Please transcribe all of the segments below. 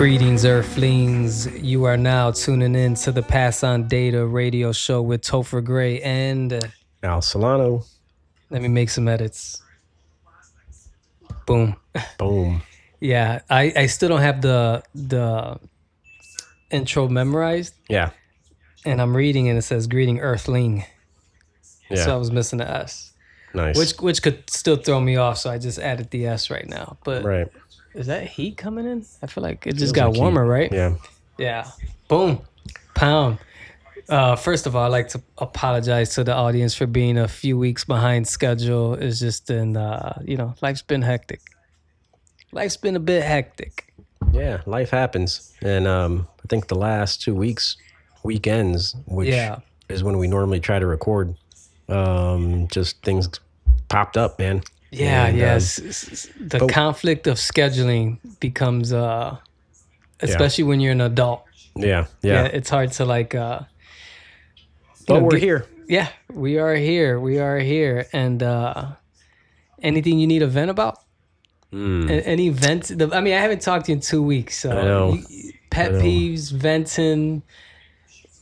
Greetings, Earthlings. You are now tuning in to the Pass On Data radio show with Topher Gray and Al Solano. Let me make some edits. Boom. Boom. Yeah, I still don't have the intro memorized. Yeah. And I'm reading and it says greeting Earthling. Yeah. So I was missing the S. Nice. Which could still throw me off, so I just added the S right now. But right. Is that heat coming in? I feel like it just got like warmer, right? Yeah. Yeah. Boom. Pound. First of all, I'd like to apologize to the audience for being a few weeks behind schedule. It's just been, life's been hectic. Life's been a bit hectic. Yeah, life happens. And I think the last 2 weekends, which is when we normally try to record, just things popped up, man. Yeah, and, the conflict of scheduling becomes, especially when you're an adult. Yeah. It's hard to but we're here. Yeah, we are here. And anything you need to vent about? Any vent? I haven't talked to you in 2 weeks. So I know. Pet peeves, venting.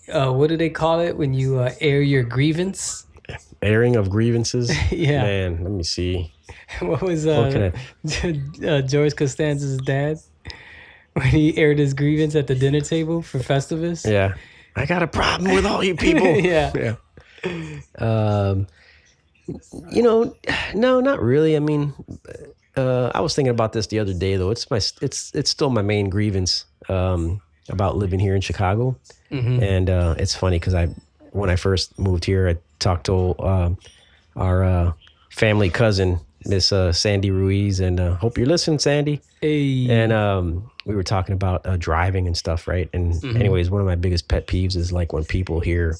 What do they call it when you air your grievance? Airing of grievances? Yeah. Man, let me see. What was George Costanza's dad when he aired his grievance at the dinner table for Festivus? Yeah. I got a problem with all you people. Yeah. No, not really. I mean, I was thinking about this the other day, though. It's still my main grievance about living here in Chicago. Mm-hmm. And it's funny because when I first moved here, I talked to our family cousin, Miss Sandy Ruiz, and hope you're listening, Sandy. Hey. And we were talking about driving and stuff, right? And anyways, one of my biggest pet peeves is like when people here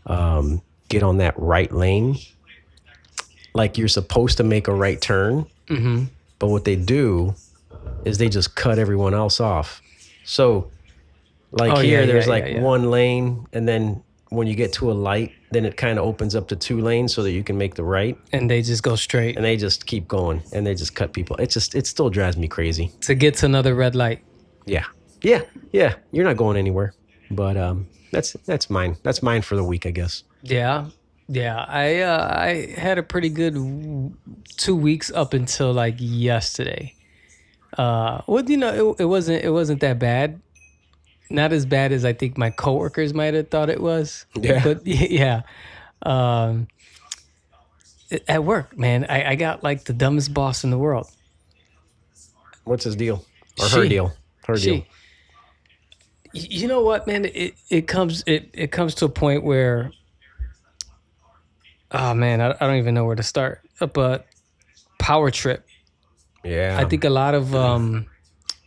get on that right lane, like you're supposed to make a right turn, but what they do is they just cut everyone else off. So like there's one lane, and then when you get to a light, then it kind of opens up to 2 lanes so that you can make the right. And they just go straight. And they just keep going, and they just cut people. It still drives me crazy. To get to another red light. Yeah. You're not going anywhere. But that's mine. That's mine for the week, I guess. Yeah. I had a pretty good 2 weeks up until like yesterday. It wasn't that bad. Not as bad as I think my coworkers might have thought it was. Yeah. But yeah. At work, man, I got like the dumbest boss in the world. What's his deal? Or her deal? Her deal. You know what, man? It comes to a point where, oh man, I don't even know where to start. But power trip. Yeah. I think a lot of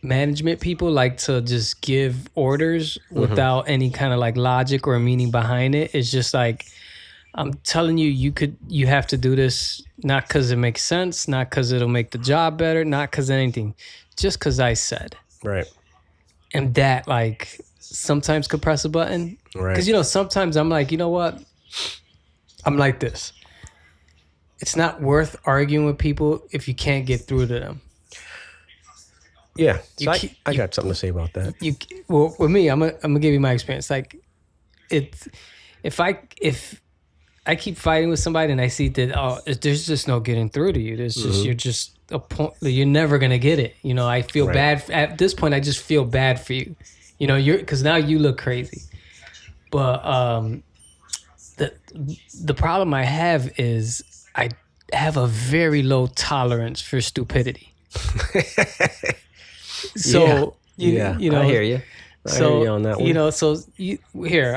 management people like to just give orders without any kind of like logic or meaning behind it. It's just like, I'm telling you, you have to do this, not because it makes sense, not because it'll make the job better, not because anything, just because I said. Right. And that like sometimes could press a button. Right. Because, sometimes I'm like, you know what? I'm like this. It's not worth arguing with people if you can't get through to them. Yeah, so I got something to say about that. With me, I'm gonna give you my experience. Like, if I keep fighting with somebody and I see that there's just no getting through to you. There's just you're just a point. You're never gonna get it. I feel bad at this point. I just feel bad for you. Because now you look crazy. But the problem I have is I have a very low tolerance for stupidity. So I hear you. I hear you on that one.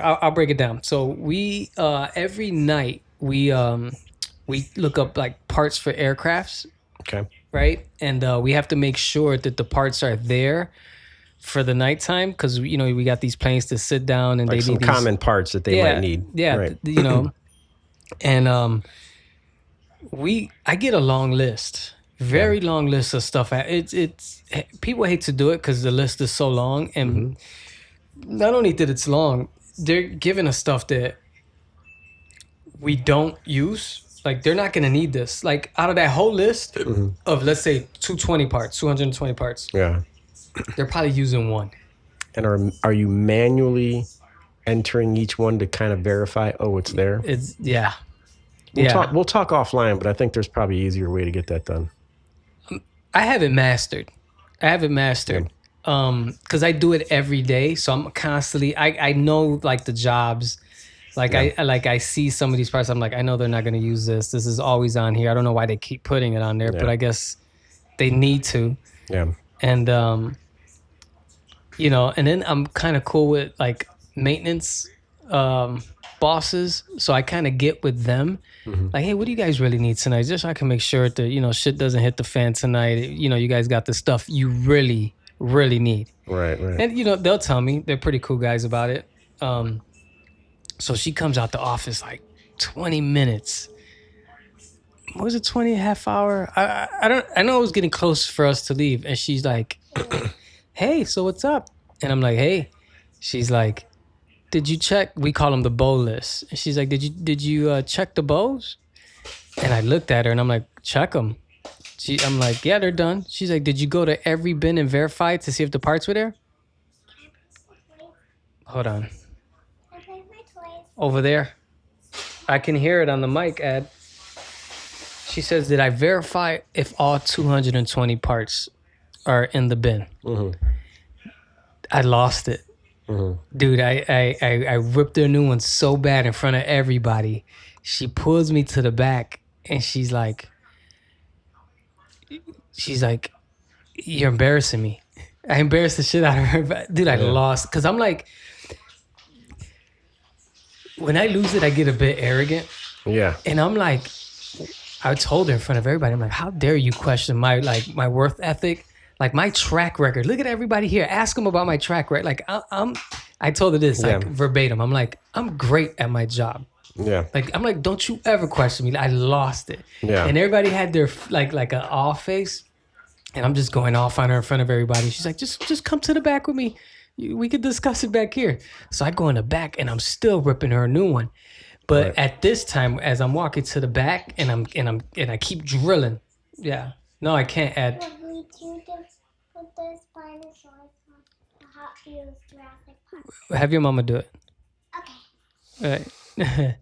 I'll break it down. So we every night we look up like parts for aircrafts. Okay. Right, and we have to make sure that the parts are there for the nighttime because we got these planes to sit down and like they some need common parts that they might need. Yeah, right. And I get a long list. Very long list of stuff. It's people hate to do it because the list is so long, and not only that it's long, they're giving us stuff that we don't use. Like they're not gonna need this. Like out of that whole list of let's say 220 parts, 220 parts, yeah, they're probably using one. And are you manually entering each one to kind of verify? Oh, it's there. It's yeah. We'll talk offline, but I think there's probably an easier way to get that done. I have it mastered. Because I do it every day, so I'm constantly. I know like the jobs. Like I see some of these parts. I'm like, I know they're not going to use this. This is always on here. I don't know why they keep putting it on there, but I guess they need to. Yeah. And and then I'm kind of cool with like maintenance bosses, so I kind of get with them. Like, hey, what do you guys really need tonight? Just so I can make sure that shit doesn't hit the fan tonight. You guys got the stuff you really, really need. Right. And they'll tell me. They're pretty cool guys about it. So she comes out the office like 20 minutes. What was it, 20, half hour? I know it was getting close for us to leave. And she's like, hey, so what's up? And I'm like, hey. She's like, did you check? We call them the bow list. And she's like, did you check the bows? And I looked at her and I'm like, check them. I'm like, yeah, they're done. She's like, did you go to every bin and verify to see if the parts were there? Hold on. Over there. I can hear it on the mic, Ed. She says, did I verify if all 220 parts are in the bin? I lost it. Dude, I ripped her a new one so bad in front of everybody. She pulls me to the back and she's like, you're embarrassing me. I embarrassed the shit out of her. Dude, I lost. Because I'm like, when I lose it, I get a bit arrogant. Yeah. And I'm like, I told her in front of everybody, I'm like, how dare you question my worth ethic? Like my track record. Look at everybody here. Ask them about my track record. Like I told her this, like verbatim. I'm like, I'm great at my job. Yeah. Like I'm like, don't you ever question me. I lost it. Yeah. And everybody had their like an off face. And I'm just going off on her in front of everybody. She's like, just come to the back with me. We could discuss it back here. So I go in the back and I'm still ripping her a new one. But at this time, as I'm walking to the back and I keep drilling. Yeah. No, I can't add. Have your mama do it. Okay. All right.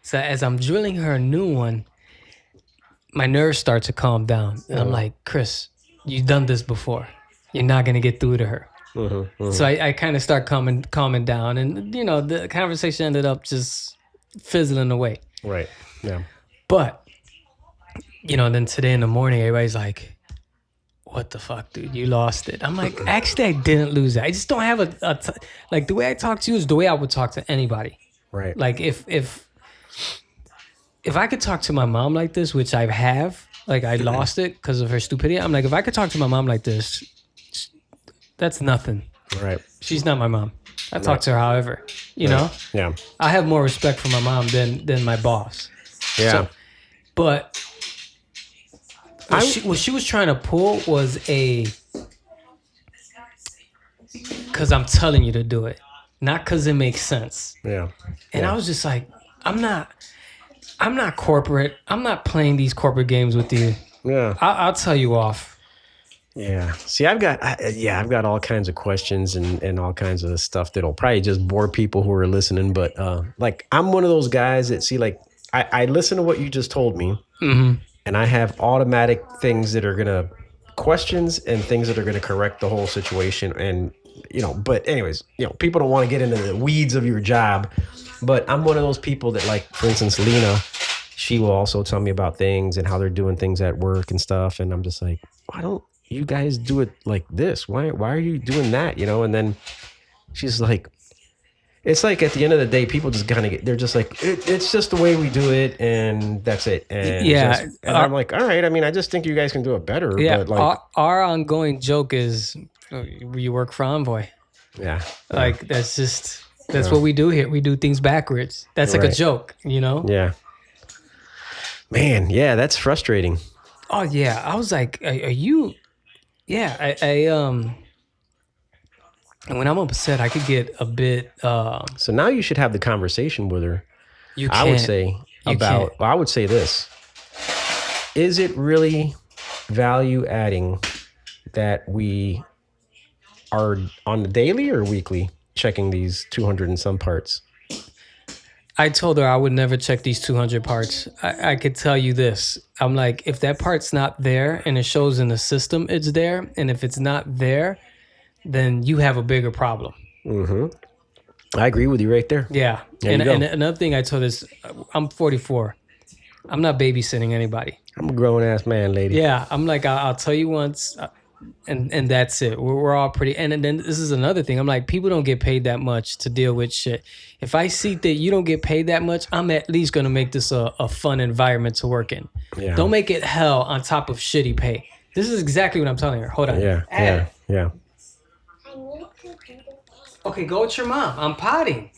So as I'm drilling her a new one, my nerves start to calm down. And I'm like, Chris, you've done this before. You're not going to get through to her. So I kind of start calming down. And, the conversation ended up just fizzling away. Right. Yeah. But, then today in the morning, everybody's like, what the fuck, dude? You lost it. I'm like, actually, I didn't lose it. I just don't have like the way I talk to you is the way I would talk to anybody. Right. Like if I could talk to my mom like this, which I have, like I lost it because of her stupidity. I'm like, if I could talk to my mom like this, that's nothing. Right. She's not my mom. I talk to her however, you know? Yeah. I have more respect for my mom than my boss. Yeah. So, but what she was trying to pull was because I'm telling you to do it, not because it makes sense. Yeah. And I was just like, I'm not corporate. I'm not playing these corporate games with you. Yeah. I'll tell you off. Yeah. See, I've got all kinds of questions and all kinds of stuff that'll probably just bore people who are listening. But like, I'm one of those guys that I listen to what you just told me, and I have automatic things that are gonna questions and things that are gonna correct the whole situation. And but anyways, people don't want to get into the weeds of your job. But I'm one of those people that, like, for instance, Lena, she will also tell me about things and how they're doing things at work and stuff. And I'm just like, why don't you guys do it like this? Why are you doing that? And then she's like, it's like at the end of the day, people just kind of they're just like, it's just the way we do it. And that's it. And I'm like, all right. I mean, I just think you guys can do it better. Yeah. But like, our ongoing joke is you work for Envoy. Yeah. Like that's what we do here. We do things backwards. That's like a joke, Yeah. Man, yeah, that's frustrating. Oh yeah, I was like, are you? Yeah, I when I'm upset, I could get a bit. So now you should have the conversation with her. You can't. I would say I would say this: is it really value adding that we are on the daily or weekly checking these 200 and some parts? I told her I would never check these 200 parts. I could tell you this. I'm like, if that part's not there and it shows in the system it's there, and if it's not there, then you have a bigger problem. I agree with you right there. Yeah. There And, you go. and another thing I told her is, I'm 44. I'm not babysitting anybody. I'm a grown ass man, lady. Yeah. I'm like, I'll tell you once, and that's it. We're all pretty. And then this is another thing. I'm like, people don't get paid that much to deal with shit. If I see that you don't get paid that much, I'm at least going to make this a fun environment to work in. Yeah. Don't make it hell on top of shitty pay. This is exactly what I'm telling her. Hold on. Yeah. Hey. Yeah. Okay, go with your mom. I'm potting.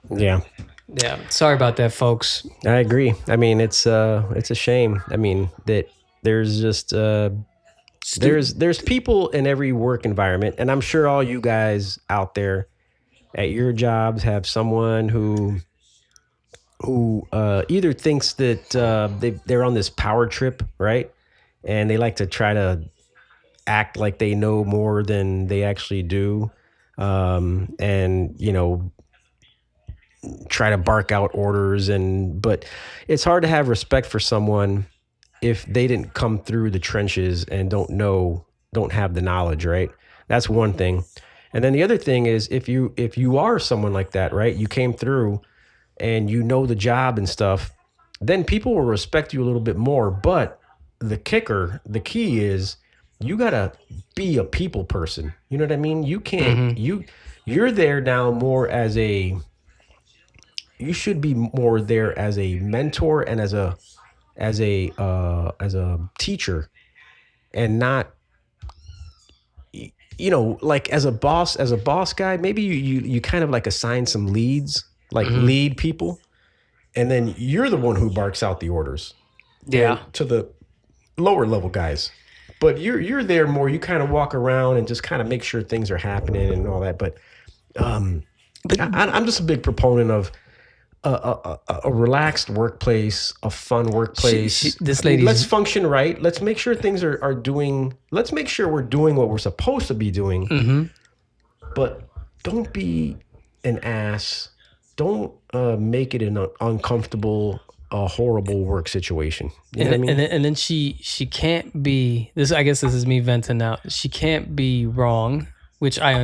Yeah. Yeah. Sorry about that, folks. I agree. I mean, it's a shame. I mean, that there's just there's people in every work environment, and I'm sure all you guys out there at your jobs have someone who either thinks that they're on this power trip, right? And they like to try to act like they know more than they actually do, and try to bark out orders. But it's hard to have respect for someone if they didn't come through the trenches and don't have the knowledge, right? That's one thing. And then the other thing is, if you are someone like that, right? You came through and you know the job and stuff, then people will respect you a little bit more. But the key is you gotta be a people person. You know what I mean? You can't you're there now more as you should be more there as a mentor and as a teacher, and not like as a boss guy. Maybe you kind of like assign some leads, like lead people, and then you're the one who barks out the orders to the lower level guys. But you're there more, you kind of walk around and just kind of make sure things are happening and all that. But I'm just a big proponent of a relaxed workplace, a fun workplace. This lady, let's function right. Let's make sure things are doing. Let's make sure we're doing what we're supposed to be doing. But don't be an ass. Don't make it an uncomfortable, a horrible work situation. You know what I mean? And then she can't be this. I guess this is me venting out. She can't be wrong, which I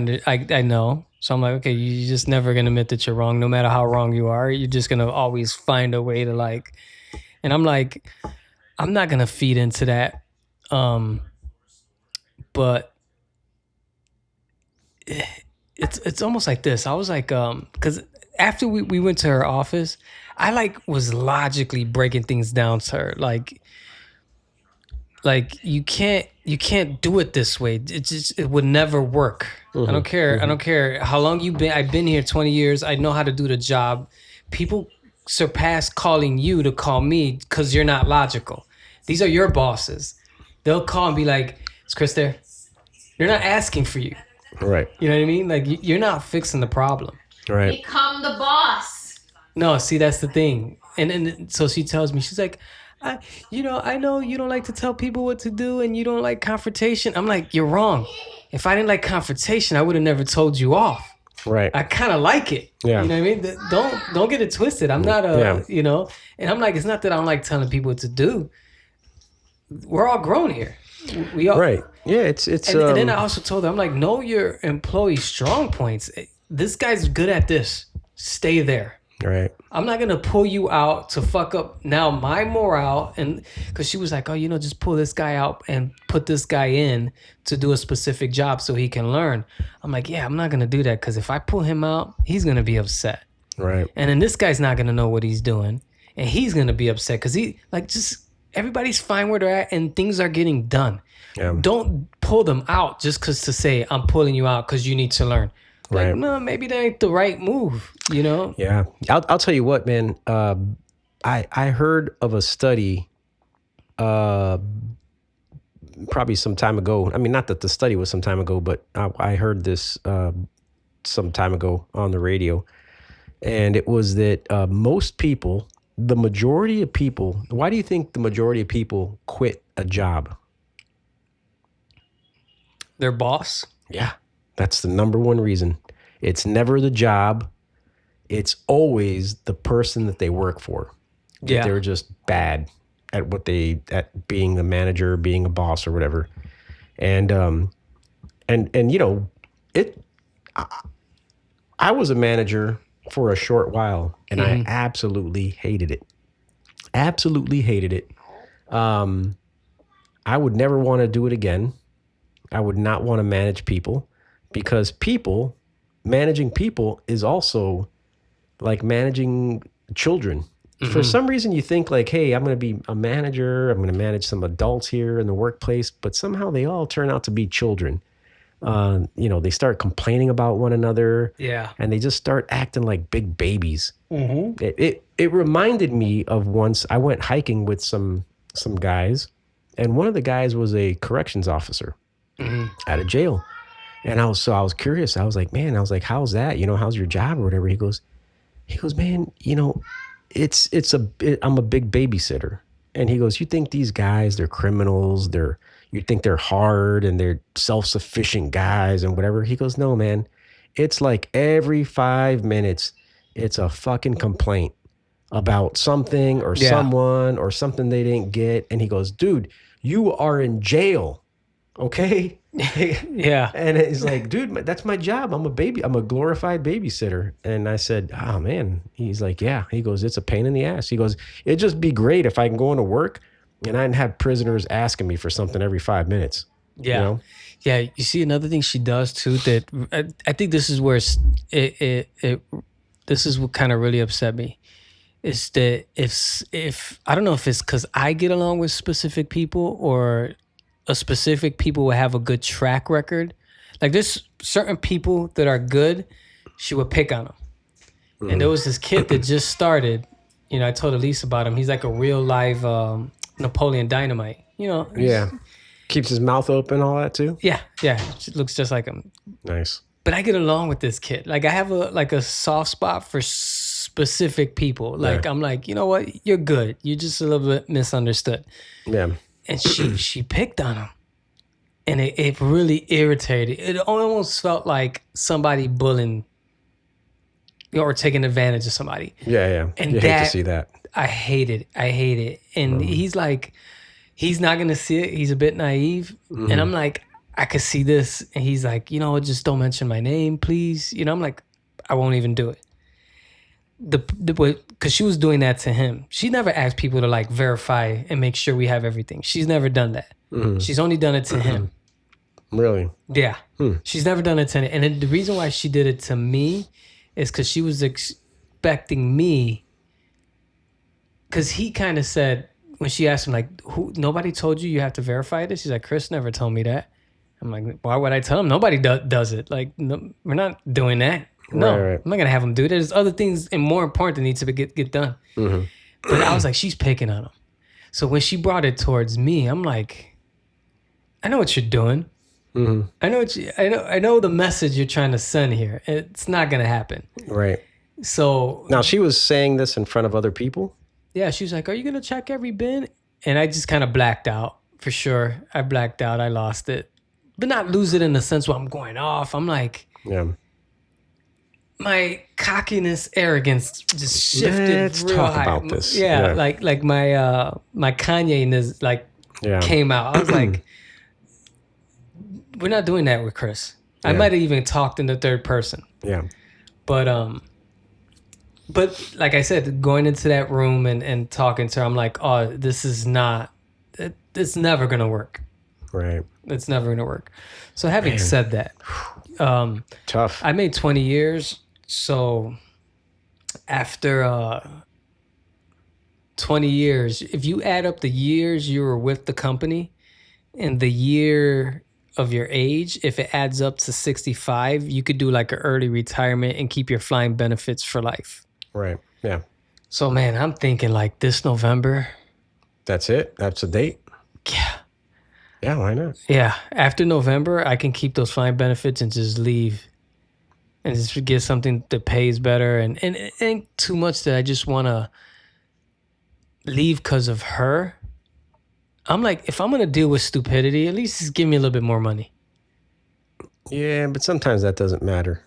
know. So I'm like, okay, you're just never gonna admit that you're wrong, no matter how wrong you are. You're just gonna always find a way to like. And I'm like, I'm not gonna feed into that. But it's almost like this. I was like, because after we went to her office, I like was logically breaking things down to her, like you can't do it this way. It would never work. I don't care. I don't care how long you've been. I've been here 20 years. I know how to do the job. People surpass calling you to call me because you're not logical. These are your bosses. They'll call and be like, "Is Chris there?" They're not asking for you. Right. You know what I mean? Like you're not fixing the problem. Right. Become the boss. No, see, that's the thing. And so she tells me, she's like, I know you don't like to tell people what to do and you don't like confrontation. I'm like, you're wrong. If I didn't like confrontation, I would have never told you off. Right. I kind of like it. Yeah. You know what I mean? Don't get it twisted. I'm not and I'm like, it's not that I don't like telling people what to do. We're all grown here. We all, right. Yeah. It's and then I also told her, I'm like, know your employee's strong points. This guy's good at this. Stay there. Right. I'm not going to pull you out to fuck up now my morale. And because she was like, oh, just pull this guy out and put this guy in to do a specific job so he can learn. I'm like, yeah, I'm not going to do that because if I pull him out, he's going to be upset. Right. And then this guy's not going to know what he's doing. And he's going to be upset because everybody's fine where they're at and things are getting done. Yeah. Don't pull them out just because to say I'm pulling you out because you need to learn. Like, Right. no, maybe that ain't the right move, Yeah. I'll tell you what, man. I heard of a study probably some time ago. I mean, not that the study was some time ago, but I heard this some time ago on the radio. And it was that most people, the majority of people, why do you think the majority of people quit a job? Their boss. Yeah, that's the number one reason. It's never the job. It's always the person that they work for. Yeah. They're just bad at at being the manager, being a boss or whatever. And you know, it I was a manager for a short while and I absolutely hated it. Absolutely hated it. I would never want to do it again. I would not want to manage people because managing people is also like managing children. For some reason, you think like, hey, I'm going to be a manager. I'm going to manage some adults here in the workplace, but somehow they all turn out to be children. You know, they start complaining about one another. Yeah. And they just start acting like big babies. It reminded me of once I went hiking with some guys, and one of the guys was a corrections officer out of jail. And I was curious. I was like, man, how's that? You know, how's your job or whatever? He goes, man, you know, I'm a big babysitter. And he goes, you think these guys, they're criminals, you think they're hard and they're self-sufficient guys and whatever. He goes, no, man, it's like every 5 minutes, it's a fucking complaint about something or someone or something they didn't get. And he goes, dude, you are in jail. Okay. Yeah. And he's like, dude, that's my job. I'm a glorified babysitter. And I said, oh man. He's like, yeah. He goes, it's a pain in the ass. He goes, it'd just be great if I can go into work and I didn't have prisoners asking me for something every 5 minutes. Yeah. You know? Yeah. You see, another thing she does too, that I think this is where this is what kind of really upset me, is that if I don't know if it's because I get along with specific people or a specific people will have a good track record. Like there's certain people that are good, she would pick on them. And there was this kid that just started, you know, I told Elise about him. He's like a real live Napoleon Dynamite, you know? Yeah. Keeps his mouth open, all that too? Yeah. Yeah. It looks just like him. Nice. But I get along with this kid. Like I have a soft spot for specific people. Like I'm like, you know what? You're good. You're just a little bit misunderstood. Yeah. And she picked on him. And it really irritated. It almost felt like somebody bullying or taking advantage of somebody. Yeah. And you hate to see that. I hate it. And he's like, he's not going to see it. He's a bit naive. And I'm like, I could see this. And he's like, you know, just don't mention my name, please. You know, I'm like, I won't even do it. Because she was doing that to him. She never asked people to like verify and make sure we have everything. She's never done that. She's only done it to him. Really? Yeah. She's never done it to him. And the reason why she did it to me is because she was expecting me. Because he kind of said, when she asked him, like, nobody told you have to verify this? He's like, Chris never told me that. I'm like, why would I tell him? Nobody does it. Like, no, we're not doing that. No, right. I'm not gonna have him do it. There's other things and more important that need to get done. But I was like, she's picking on him. So when she brought it towards me, I'm like, I know what you're doing. I know the message you're trying to send here. It's not gonna happen. Right. So now she was saying this in front of other people. Yeah, she was like, are you gonna check every bin? And I just kind of blacked out for sure. I blacked out. I lost it, but not lose it in the sense where I'm going off. I'm like, yeah. My cockiness, arrogance just shifted. Let's real talk high. about this. Yeah, like my Kanye-ness came out. I was like, we're not doing that with Chris. I might have even talked in the third person. Yeah. But like I said, going into that room and talking to her, I'm like, oh, this is not. It's never gonna work. Right. It's never gonna work. So having said that, tough. I made 20 years. So after 20 years, if you add up the years you were with the company and the year of your age, if it adds up to 65, you could do like an early retirement and keep your flying benefits for life. Right. Yeah. So, man, I'm thinking like this November. That's it? That's the date? Yeah. Yeah, why not? Yeah. After November, I can keep those flying benefits and just leave. And just get something that pays better. And it ain't too much that I just want to leave because of her. I'm like, if I'm going to deal with stupidity, at least just give me a little bit more money. Yeah, but sometimes that doesn't matter.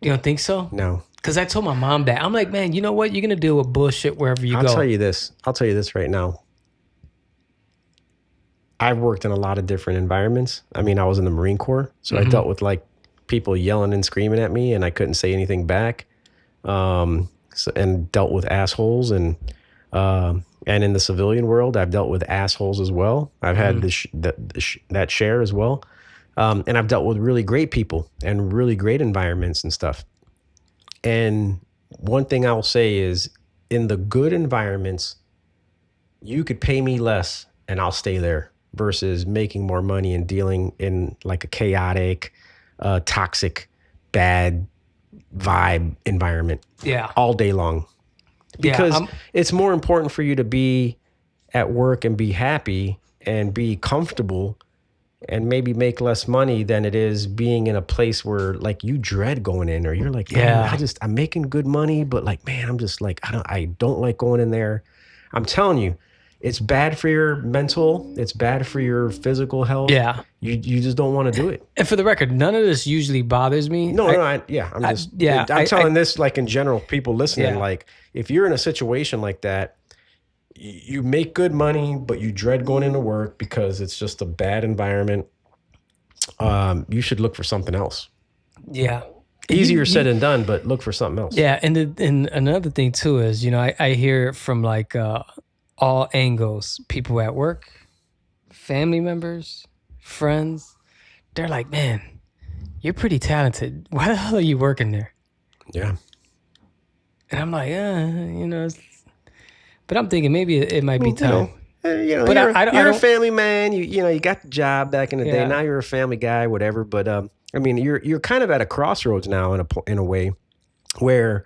You don't think so? No. Because I told my mom that. I'm like, man, you know what? You're gonna deal with bullshit wherever you I'll go. tell you this. I'll tell you this right now. I've worked in a lot of different environments. I mean, I was in the Marine Corps, so I dealt with like people yelling and screaming at me, and I couldn't say anything back. And dealt with assholes, and in the civilian world, I've dealt with assholes as well. I've had that share as well, and I've dealt with really great people and really great environments and stuff. And one thing I'll say is, in the good environments, you could pay me less and I'll stay there versus making more money and dealing in like a chaotic, toxic, bad vibe environment Yeah. all day long. Because I'm- it's more important for you to be at work and be happy and be comfortable and maybe make less money than it is being in a place where like you dread going in, or you're like, man, Yeah. I'm making good money, but like, man, I'm just like, I don't like going in there. I'm telling you, it's bad for your mental. It's bad for your physical health. Yeah. You just don't want to do it. And for the record, none of this usually bothers me. No, I'm telling this like in general, people listening, Yeah. like if you're in a situation like that, you make good money, but you dread going into work because it's just a bad environment. You should look for something else. Yeah. Easier said than done, but look for something else. Yeah, and another thing too is, I hear from like all angles, people at work, family members, friends. They're like, man, you're pretty talented. Why the hell are you working there? Yeah. And I'm like, but I'm thinking maybe it might be time. But I you're a don't- family man. You got the job back in the day. Yeah. Now you're a family guy, whatever. But I mean, you're kind of at a crossroads now in a way where,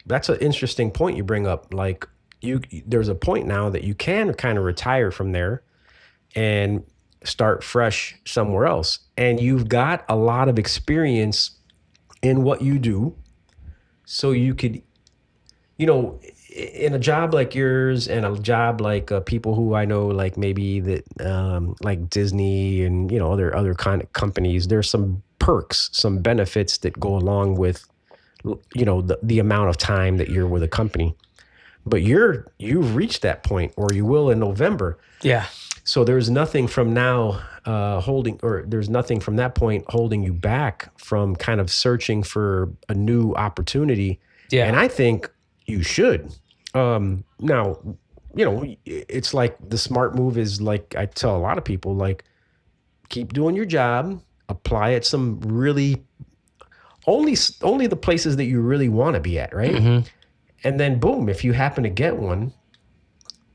that's an interesting point you bring up. Like there's a point now that you can kind of retire from there and start fresh somewhere else, and you've got a lot of experience in what you do, so you could, in a job like yours and a job like people who I know, like maybe that, like Disney and other kind of companies, there's some perks, some benefits that go along with, the amount of time that you're with a company. But you've reached that point, or you will in November. Yeah. So there's nothing from now there's nothing from that point holding you back from kind of searching for a new opportunity. Yeah. And I think you should. Now, it's like the smart move is, like I tell a lot of people, like, keep doing your job, apply at some really only the places that you really want to be at, right? Mm-hmm. And then boom, if you happen to get one,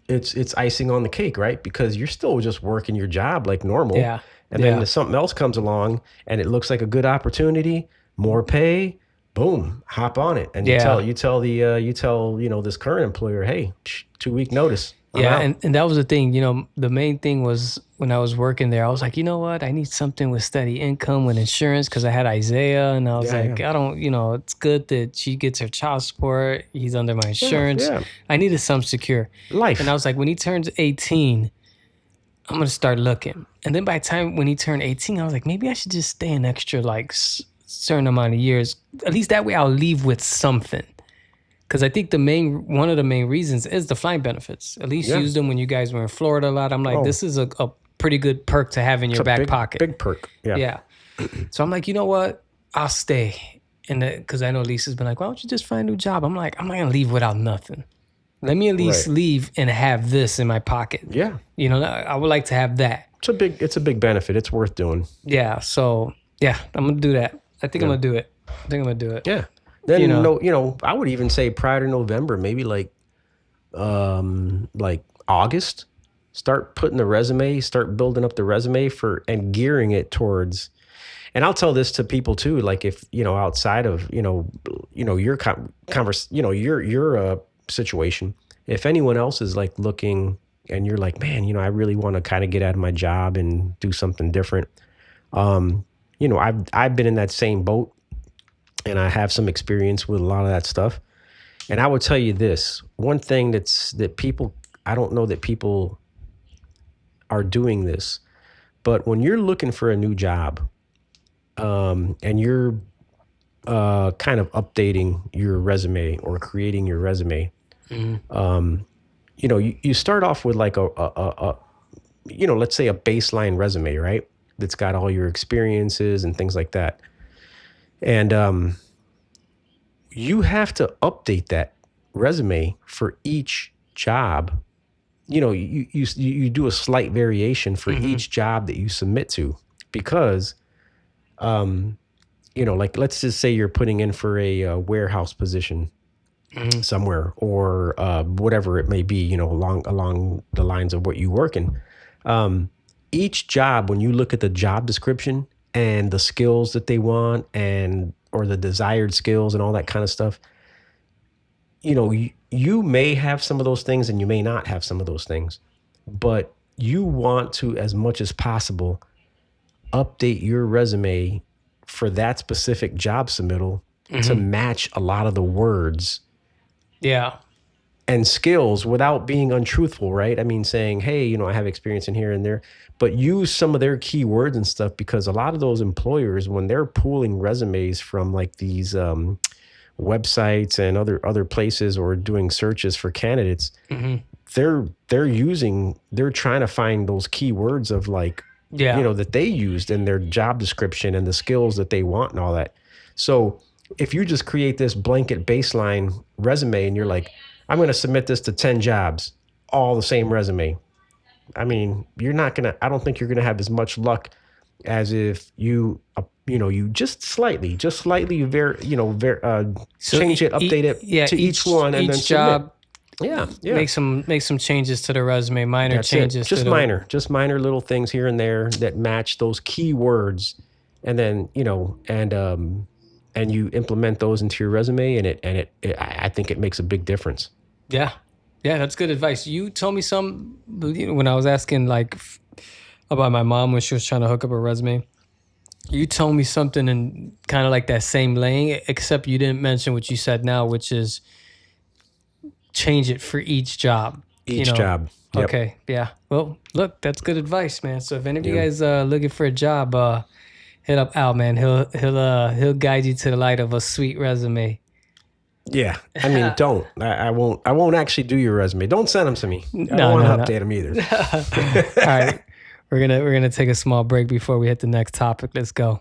it's icing on the cake, right? Because you're still just working your job like normal. Yeah. And then if something else comes along and it looks like a good opportunity, more pay, boom, hop on it. And you tell this current employer, hey, 2-week notice. I'm Yeah, out. and that was the thing. The main thing was when I was working there, I was like, you know what? I need something with steady income, with insurance, because I had Isaiah, and I was I don't, it's good that she gets her child support. He's under my insurance. Yeah. I needed some secure Life. And I was like, when he turns 18, I'm gonna start looking. And then by the time when he turned 18, I was like, maybe I should just stay an extra like certain amount of years. At least that way, I'll leave with something. Because I think one of the main reasons is the flight benefits. At least use them when you guys were in Florida a lot. I'm like, this is a pretty good perk to have in your back pocket. Big perk. Yeah. Yeah. So I'm like, you know what? I'll stay. And because I know Lisa's been like, why don't you just find a new job? I'm like, I'm not gonna leave without nothing. Let me at least leave and have this in my pocket. Yeah. I would like to have that. It's a big benefit. It's worth doing. Yeah. So yeah, I'm gonna do that. I think I'm gonna do it. Yeah. Then I would even say prior to November, maybe like August, start putting start building up the resume and gearing it towards. And I'll tell this to people too, like if outside of your your situation, if anyone else is like looking and you're like, man, I really want to kind of get out of my job and do something different. I've been in that same boat. And I have some experience with a lot of that stuff. And I would tell you this, one thing that people, I don't know that people are doing this, But when you're looking for a new job, and you're kind of updating your resume or creating your resume, you start off with like let's say a baseline resume, right? That's got all your experiences and things like that. And you have to update that resume for each job. You do a slight variation for each job that you submit to, because, like let's just say you're putting in for a warehouse position somewhere, or whatever it may be, along the lines of what you work in. Each job, when you look at the job description and the skills that they want, or the desired skills and all that kind of stuff, you may have some of those things and you may not have some of those things, but you want to, as much as possible, update your resume for that specific job submittal to match a lot of the words and skills without being untruthful, right? I mean, saying, hey, I have experience in here and there, but use some of their key words and stuff, because a lot of those employers, when they're pooling resumes from like these websites and other places, or doing searches for candidates, they're trying to find those key words of like, that they used in their job description and the skills that they want and all that. So if you just create this blanket baseline resume and you're like, I'm going to submit this to 10 jobs, all the same resume, I mean, I don't think you're going to have as much luck as if you just slightly change it, update it to each one, and then job. Submit. Make some changes to the resume, minor That's changes. Just minor little things here and there that match those key words, and then and you implement those into your resume, and I think it makes a big difference. Yeah, that's good advice. You told me when I was asking about my mom when she was trying to hook up her resume. You told me something in kind of like that same lane, except you didn't mention what you said now, which is change it for each job. Job. Yep. Okay. Yeah. Well, look, that's good advice, man. So if any of you guys looking for a job, hit up Al, man. He'll guide you to the light of a sweet resume. Yeah. I mean, don't. I won't actually do your resume. Don't send them to me. I don't want to update them either. All right. We're gonna take a small break before we hit the next topic. Let's go.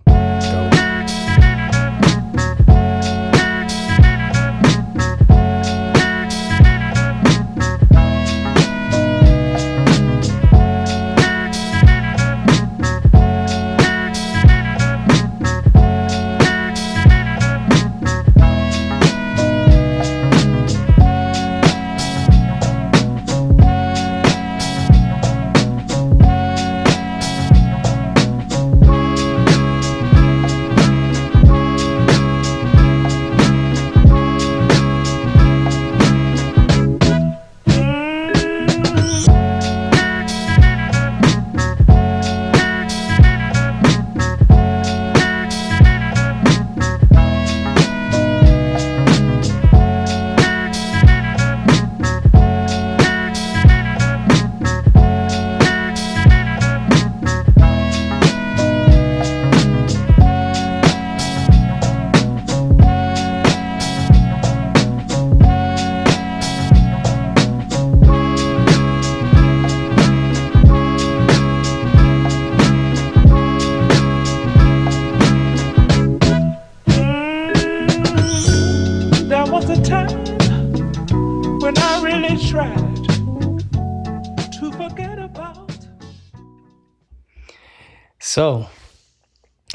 So,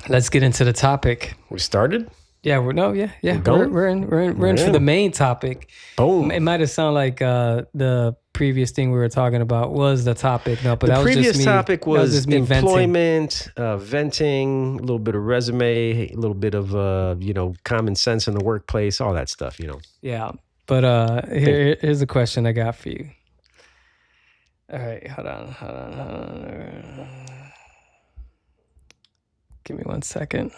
let's get into the topic. We started? Yeah, we're in for the main topic. Boom. It might have sounded like the previous thing we were talking about was the topic. No, but the that was previous just me. topic was just me employment, venting, a little bit of resume, a little bit of common sense in the workplace, all that stuff. Yeah, but here's a question I got for you. All right, hold on. Give me 1 second.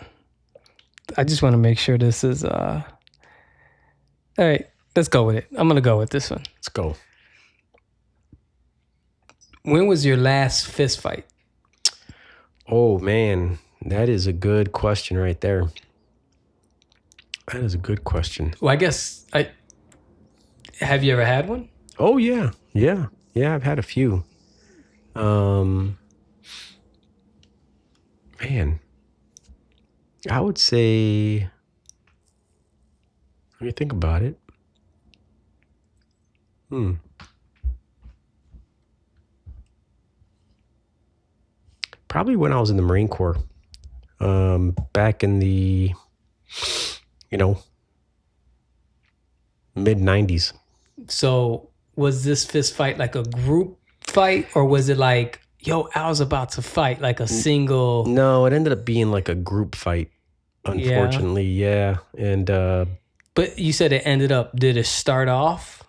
I just want to make sure this is all right, let's go with it. I'm gonna go with this one. Let's go. When was your last fist fight? Oh man, that is a good question right there. That is a good question. Well, I guess I have you ever had one? Oh yeah, yeah, yeah. I've had a few. Um, Man, I would say. Let me think about it. Hmm. Probably when I was in the Marine Corps, back in the, you know, mid '90s. So was this fist fight like a group fight, or was it like, yo, I was about to fight like a single? No, it ended up being like a group fight. Yeah. Unfortunately, yeah. And But you said it ended up, did it start off?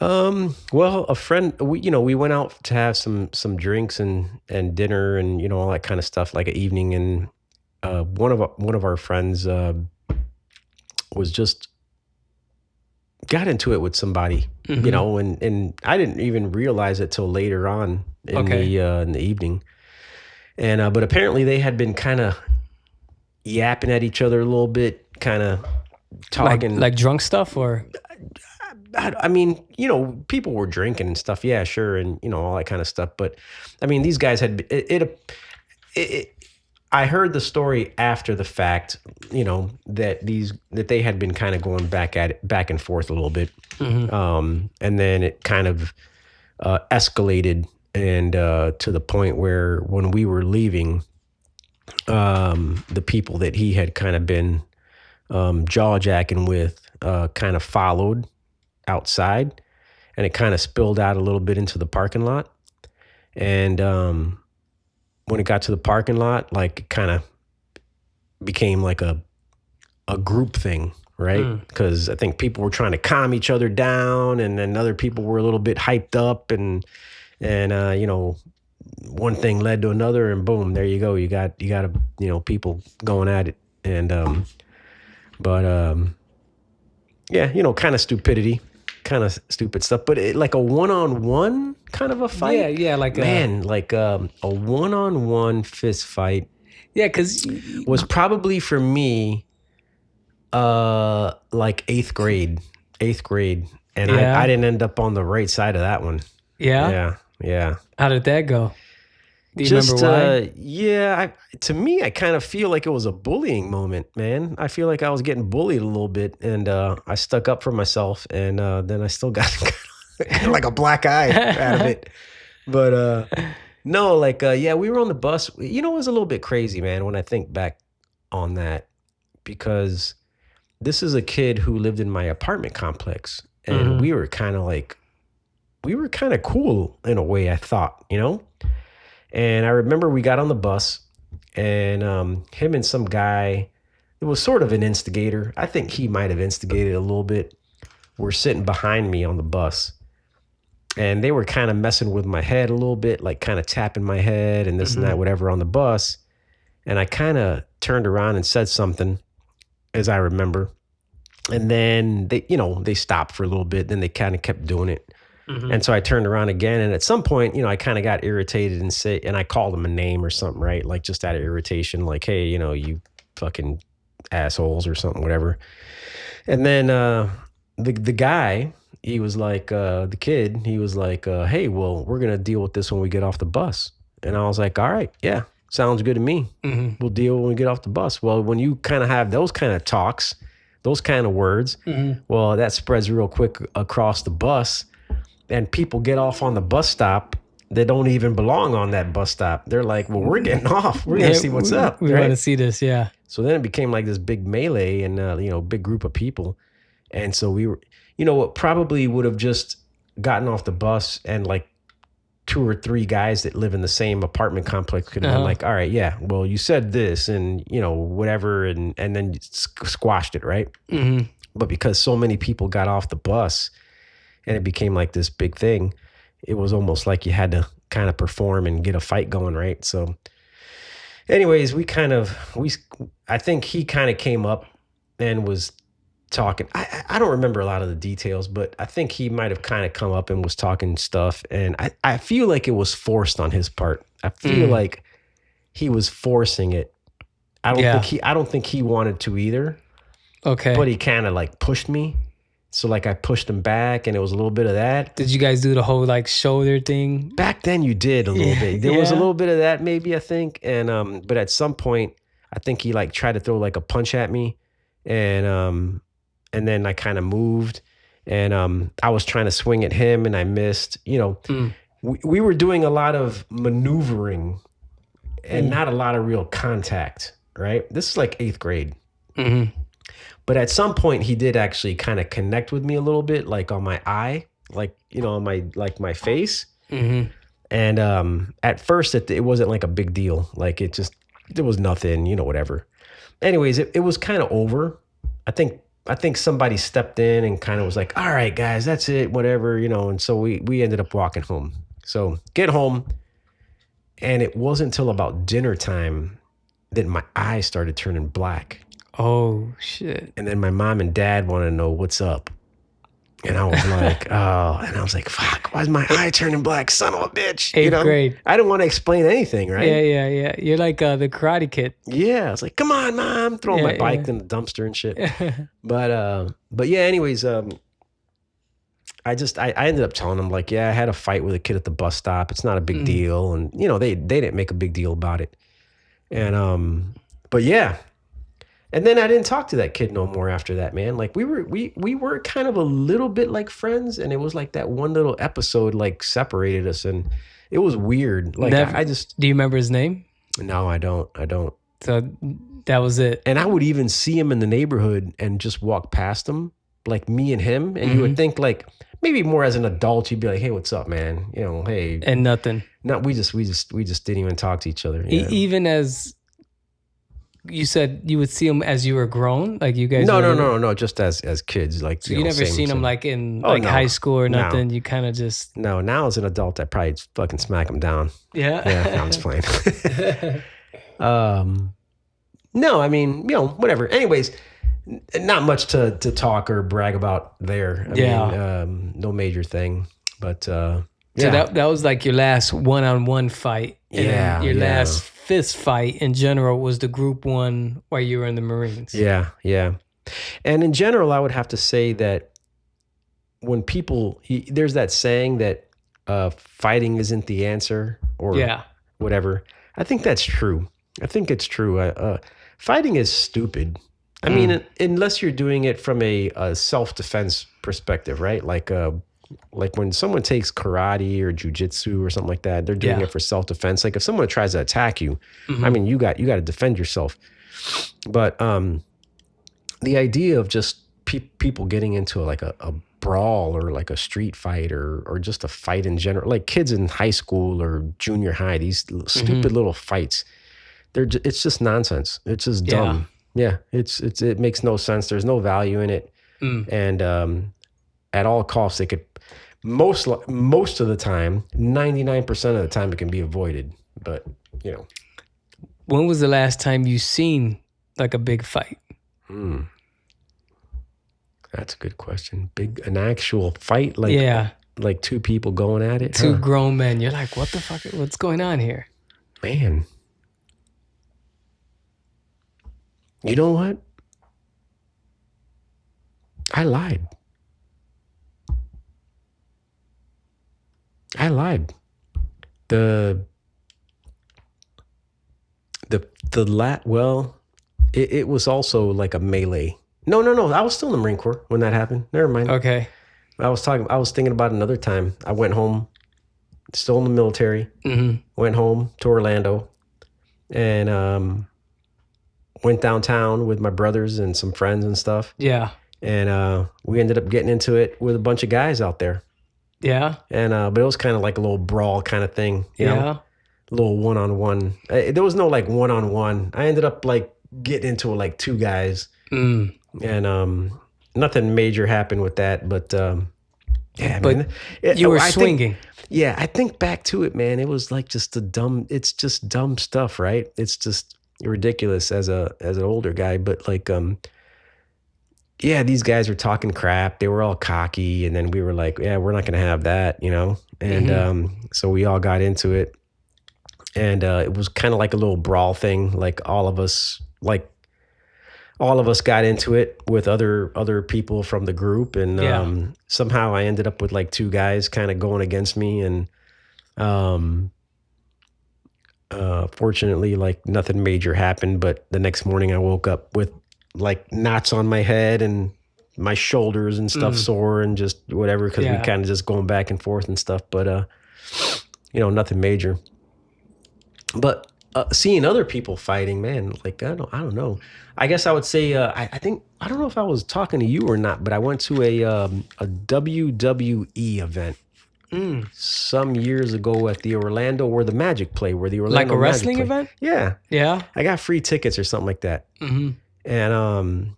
well, a friend, we went out to have some drinks and dinner and all that kind of stuff, like an evening. And one of our friends was just got into it with somebody, and I didn't even realize it till later on Okay. in the evening. And but apparently they had been kind of yapping at each other a little bit, kind of Like talking. like drunk stuff or I mean, people were drinking and stuff. Yeah, sure, and all that kind of stuff. But I mean, these guys had it. I heard the story after the fact, that they had been kind of going back and forth a little bit, and then it kind of escalated, and to the point where when we were leaving, the people that he had kind of been jaw jacking with kind of followed outside, and it kind of spilled out a little bit into the parking lot. And when it got to the parking lot, like it kind of became like a group thing, right? Because I think people were trying to calm each other down, and then other people were a little bit hyped up, and one thing led to another, and boom, there you go. You got people going at it, and yeah, kind of stupidity, kind of stupid stuff, but like a one-on-one kind of a fight. yeah, like Man, like a one-on-one fist fight yeah, because was probably for me like eighth grade, and Yeah. I didn't end up on the right side of that one. yeah. Yeah. How did that go? Do you Just remember why? yeah, to me I kind of feel like it was a bullying moment, man. I feel like I was getting bullied a little bit, and I stuck up for myself, and then I still got like a black eye out of it. But no, like yeah, we were on the bus. It was a little bit crazy, man, when I think back on that, because this is a kid who lived in my apartment complex, and we were kind of cool in a way, I thought. And I remember we got on the bus, and him and some guy, it was sort of an instigator. I think he might have instigated a little bit. Were sitting behind me on the bus, and they were kind of messing with my head a little bit, like kind of tapping my head and this and that, whatever, on the bus. And I kind of turned around and said something, as I remember. And then they stopped for a little bit. Then they kind of kept doing it. And so I turned around again, and at some point, I kind of got irritated and I called him a name or something, right? Like just out of irritation, like, hey, you fucking assholes or something, whatever. And then the guy, he was like, the kid, he was like, hey, well, we're gonna deal with this when we get off the bus. And I was like, all right, yeah, sounds good to me. We'll deal when we get off the bus. Well, when you kind of have those kind of talks, those kind of words, well, that spreads real quick across the bus. And people get off on the bus stop that don't even belong on that bus stop. They're like, well, we're getting off. We're going to see what's up. We right? want to see this, yeah. So then it became like this big melee, and, big group of people. And so we were, what probably would have just gotten off the bus, and like 2 or 3 guys that live in the same apartment complex could have been like, all right, yeah, well, you said this and, whatever. And then squashed it, right? But because so many people got off the bus, and it became like this big thing, it was almost like you had to kind of perform and get a fight going, right? So anyways, I think he kind of came up and was talking. I don't remember a lot of the details, but I think he might have kind of come up and was talking stuff. And I feel like it was forced on his part. I feel like he was forcing it. I don't think he wanted to either. Okay. But he kind of like pushed me. So like I pushed him back, and it was a little bit of that. Did you guys do the whole like shoulder thing? Back then you did a little bit. There was a little bit of that maybe, I think. And but at some point I think he like tried to throw like a punch at me, and then I kind of moved, and I was trying to swing at him and I missed. We were doing a lot of maneuvering and not a lot of real contact, right? This is like 8th grade. Mm-hmm. But at some point, he did actually kind of connect with me a little bit, like on my eye, like, on my face. Mm-hmm. And at first, it wasn't like a big deal. Like there was nothing, whatever. Anyways, it was kind of over. I think somebody stepped in and kind of was like, all right, guys, that's it, whatever, And so we ended up walking home. So get home. And it wasn't until about dinner time that my eyes started turning black. Oh, shit. And then my mom and dad wanted to know what's up. And I was like, oh, and I was like, fuck, why is my eye turning black? Son of a bitch. 8th grade. I didn't want to explain anything, right? Yeah. You're like the Karate Kid. Yeah. I was like, come on, mom. Throwing my bike in the dumpster and shit. But yeah, anyways, I ended up telling them like, yeah, I had a fight with a kid at the bus stop. It's not a big deal. And, they didn't make a big deal about it. And, but yeah. And then I didn't talk to that kid no more after that, man. Like we were kind of a little bit like friends, and it was like that one little episode like separated us, and it was weird. Like I just do you remember his name? No, I don't. So that was it. And I would even see him in the neighborhood and just walk past him, like me and him, and you would think like maybe more as an adult, you'd be like, "Hey, what's up, man? Hey." And nothing. No, we just didn't even talk to each other. Even as you said, you would see him as you were grown, like you guys. No, just as kids, like. So you never seen him like in high school or nothing. No. You kind of just. No, now as an adult, I probably fucking smack him down. Yeah. Yeah, I'm just playing. No, I mean, whatever. Anyways, not much to talk or brag about there. I mean, no major thing, but. So that was like your last one-on-one fight. And your last fist fight in general was the group one while you were in the Marines. Yeah. And in general, I would have to say that when there's that saying that fighting isn't the answer or whatever. I think that's true. I think it's true. Fighting is stupid. I mean, unless you're doing it from a self-defense perspective, right? Like when someone takes karate or jujitsu or something like that, they're doing it for self-defense. Like if someone tries to attack you, I mean, you got to defend yourself. But the idea of just people getting into like a brawl or like a street fight or just a fight in general, like kids in high school or junior high, these stupid little fights, it's just nonsense. It's just dumb. Yeah, it makes no sense. There's no value in it, and at all costs, it could. Most of the time, 99% of the time, it can be avoided. But when was the last time you seen like a big fight? That's a good question. An actual fight, like two people going at it, two grown men. You're like, what the fuck? What's going on here, man? You know what? I lied. It was also like a melee. No. I was still in the Marine Corps when that happened. Never mind. Okay. I was thinking about another time. I went home, still in the military. Went home to Orlando, and went downtown with my brothers and some friends and stuff. Yeah. And we ended up getting into it with a bunch of guys out there. Yeah. And but it was kind of like a little brawl kind of thing, you know? A little one-on-one. There was no like one-on-one. I ended up like getting into like two guys. And nothing major happened with that, but yeah, but man. You were swinging. I think back to it, man. It was like just it's just dumb stuff, right? It's just ridiculous as an older guy, but like yeah, these guys were talking crap. They were all cocky, and then we were like, yeah, we're not going to have that, you know? And so we all got into it. and it was kind of like a little brawl thing. Like all of us got into it with other people from the group, and Yeah. somehow I ended up with like two guys kind of going against me, and um, fortunately, like nothing major happened. But the next morning, I woke up with like knots on my head and my shoulders and stuff sore and just whatever, because we Yeah. kind of just going back and forth and stuff. But nothing major. But seeing other people fighting, man, like I don't know. I guess I would say I think I don't know if I was talking to you or not, but I went to a WWE event some years ago at the Orlando where the Magic play, where the Like Orlando a Magic wrestling play. event? Yeah, Yeah. I got free tickets or something like that, Mm-hmm. and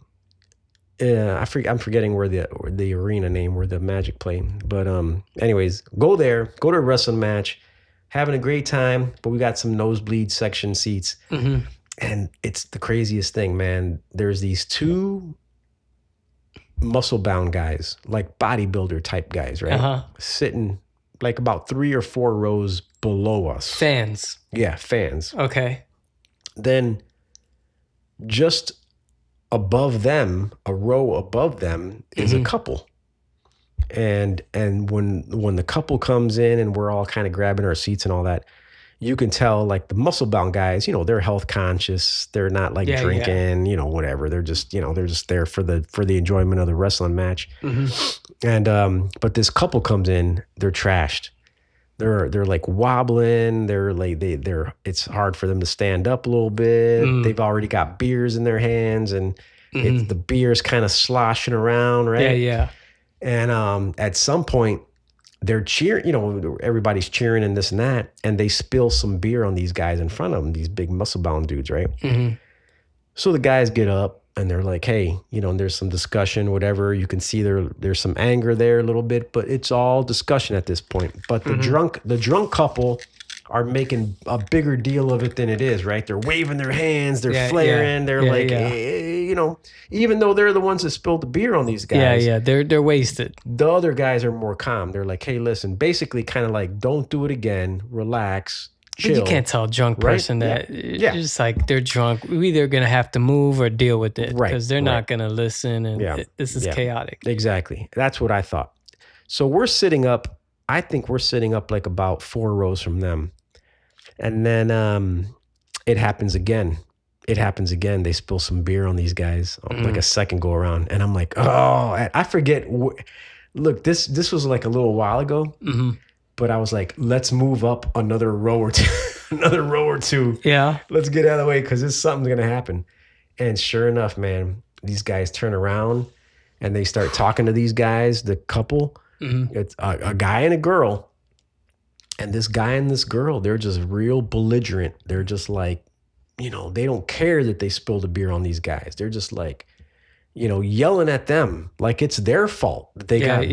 I'm forgetting where the arena name where the Magic play, but anyways, go to a wrestling match, having a great time, but we got some nosebleed section seats. Mm-hmm. And it's the craziest thing, man. There's these two muscle-bound guys, like bodybuilder type guys, right? Uh-huh. Sitting like about 3 or 4 rows below us. Fans. Yeah, fans. Okay. Then just above them, a row above them, is a couple. And when the couple comes in and we're all kind of grabbing our seats and all that, you can tell like the muscle bound guys, they're health conscious. They're not like drinking, whatever. They're just there for the enjoyment of the wrestling match. And but this couple comes in, they're trashed. They're like wobbling. It's hard for them to stand up a little bit. They've already got beers in their hands, and the beer's kind of sloshing around, right? Yeah. And at some point, they're cheering, everybody's cheering and this and that, and they spill some beer on these guys in front of them, these big muscle-bound dudes, right? So the guys get up and they're like, hey, there's some discussion, whatever. You can see there's some anger there a little bit, but it's all discussion at this point. But the drunk couple are making a bigger deal of it than it is, right? They're waving their hands, they're flaring, they're even though they're the ones that spilled the beer on these guys. Yeah. They're wasted. The other guys are more calm. They're like, hey, listen, basically kind of like, don't do it again, relax, chill. But you can't tell a drunk person that. Yeah. It's just like they're drunk. We're either going to have to move or deal with it. Right, Because they're not going to listen, and this is chaotic. Exactly. That's what I thought. So we're sitting up, I think we're sitting up like about 4 rows from them. And then it happens again. They spill some beer on these guys, like a second go around. And I'm like, oh, I forget. Look, this was like a little while ago, but I was like, let's move up another row or two. Yeah. Let's get out of the way because something's going to happen. And sure enough, man, these guys turn around and they start talking to these guys, the couple. It's a guy and a girl. And this guy and this girl, they're just real belligerent. They're just like, they don't care that they spilled a beer on these guys. They're just like, yelling at them like it's their fault that they got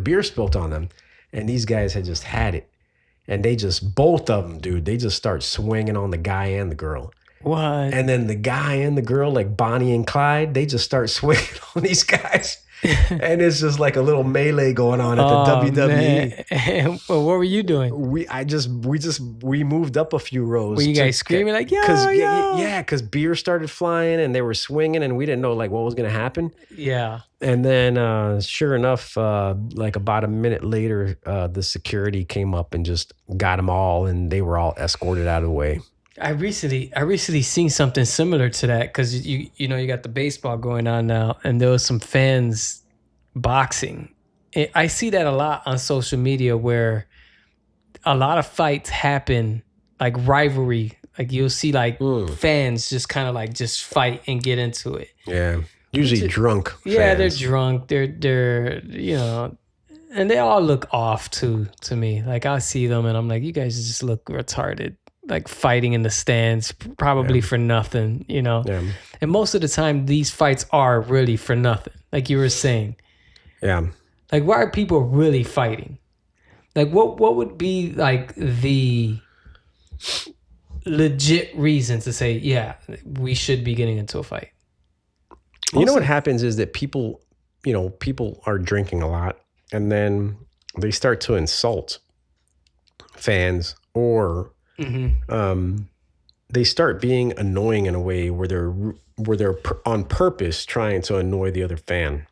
beer spilt on them. And these guys had just had it. And they just, both of them, dude, they just start swinging on the guy and the girl. What? And then the guy and the girl, like Bonnie and Clyde, they just start swinging on these guys. And it's just like a little melee going on at the WWE. Man. Well, what were you doing? We moved up a few rows. Were you guys screaming like, yeah, because beer started flying and they were swinging and we didn't know like what was going to happen. Yeah. And then sure enough, like about a minute later, the security came up and just got them all, and they were all escorted out of the way. I recently seen something similar to that, because you got the baseball going on now, and there was some fans boxing. I see that a lot on social media, where a lot of fights happen, like rivalry. Like you'll see like fans just kind of like just fight and get into it. Yeah, usually drunk. Yeah, fans. they're drunk. They're and they all look off to me. Like I see them and I'm like, you guys just look retarded. Like fighting in the stands, probably for nothing, Yeah. And most of the time, these fights are really for nothing, like you were saying. Yeah. Like, why are people really fighting? Like, what would be like the legit reason to say, yeah, we should be getting into a fight? You know what happens is that people are drinking a lot, and then they start to insult fans or they start being annoying in a way where they're on purpose trying to annoy the other fan.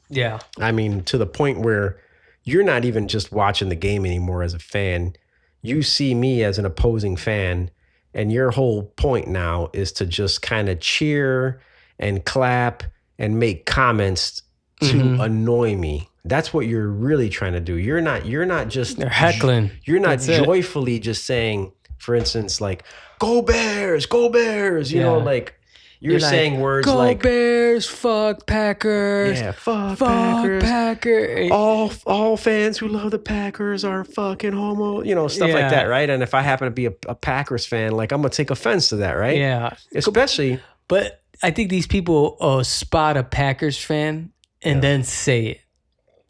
Yeah. I mean, to the point where you're not even just watching the game anymore as a fan. You see me as an opposing fan, and your whole point now is to just kind of cheer and clap and make comments to annoy me. That's what you're really trying to do. You're not just They're heckling. You're not That's it. joyfully just saying, for instance, like "Go Bears, go Bears." You know, like you're saying words "Go like Bears, fuck Packers." Yeah, fuck Packers. All fans who love the Packers are fucking homo, stuff like that, right? And if I happen to be a Packers fan, like I'm gonna take offense to that, right? Yeah. Especially, But I think these people spot a Packers fan and then say it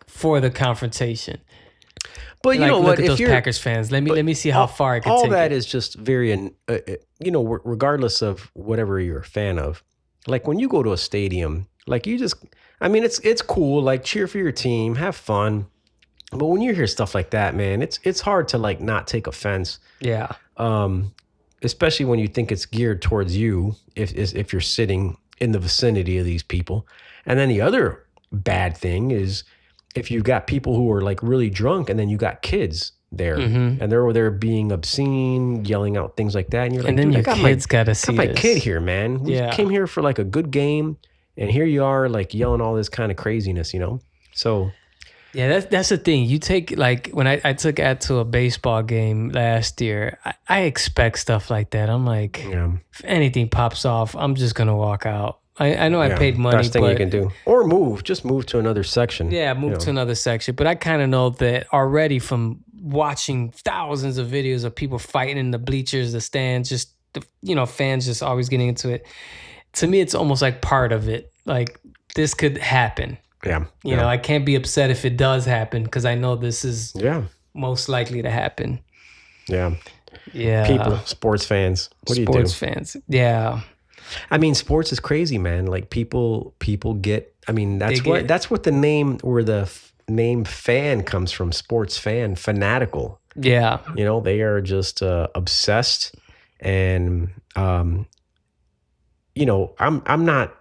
for the confrontation. but you Like, know look what? at If those you're Packers fans. Let me see how far I can all take that it. is just very, regardless of whatever you're a fan of. Like when you go to a stadium, like it's cool. Like cheer for your team, have fun. But when you hear stuff like that, man, it's hard to like not take offense. Yeah. Especially when you think it's geared towards you, if you're sitting in the vicinity of these people. And then the other bad thing is if you've got people who are like really drunk, and then you got kids there, and they're being obscene, yelling out things like that, and you're like, And then dude, your kids gotta see my this. kid here, man. We came here for like a good game, and here you are like yelling all this kind of craziness, So Yeah, that's the thing. You take, like, when I took Ed to a baseball game last year, I expect stuff like that. I'm like, if anything pops off, I'm just gonna walk out. I know I paid money, best thing but you can do, or just move to another section. yeah, move to another section. But I kind of know that already from watching thousands of videos of people fighting in the bleachers, the stands, just fans just always getting into it. To me, it's almost like part of it. Like, this could happen. Yeah. You know, I can't be upset if it does happen because I know this is most likely to happen. Yeah. Yeah. People, sports fans. What do you do? Sports fans. Yeah. I mean, sports is crazy, man. Like people get, I mean, that's what the name, where the name fan comes from, sports fan, fanatical. Yeah. They are just obsessed. And, I'm not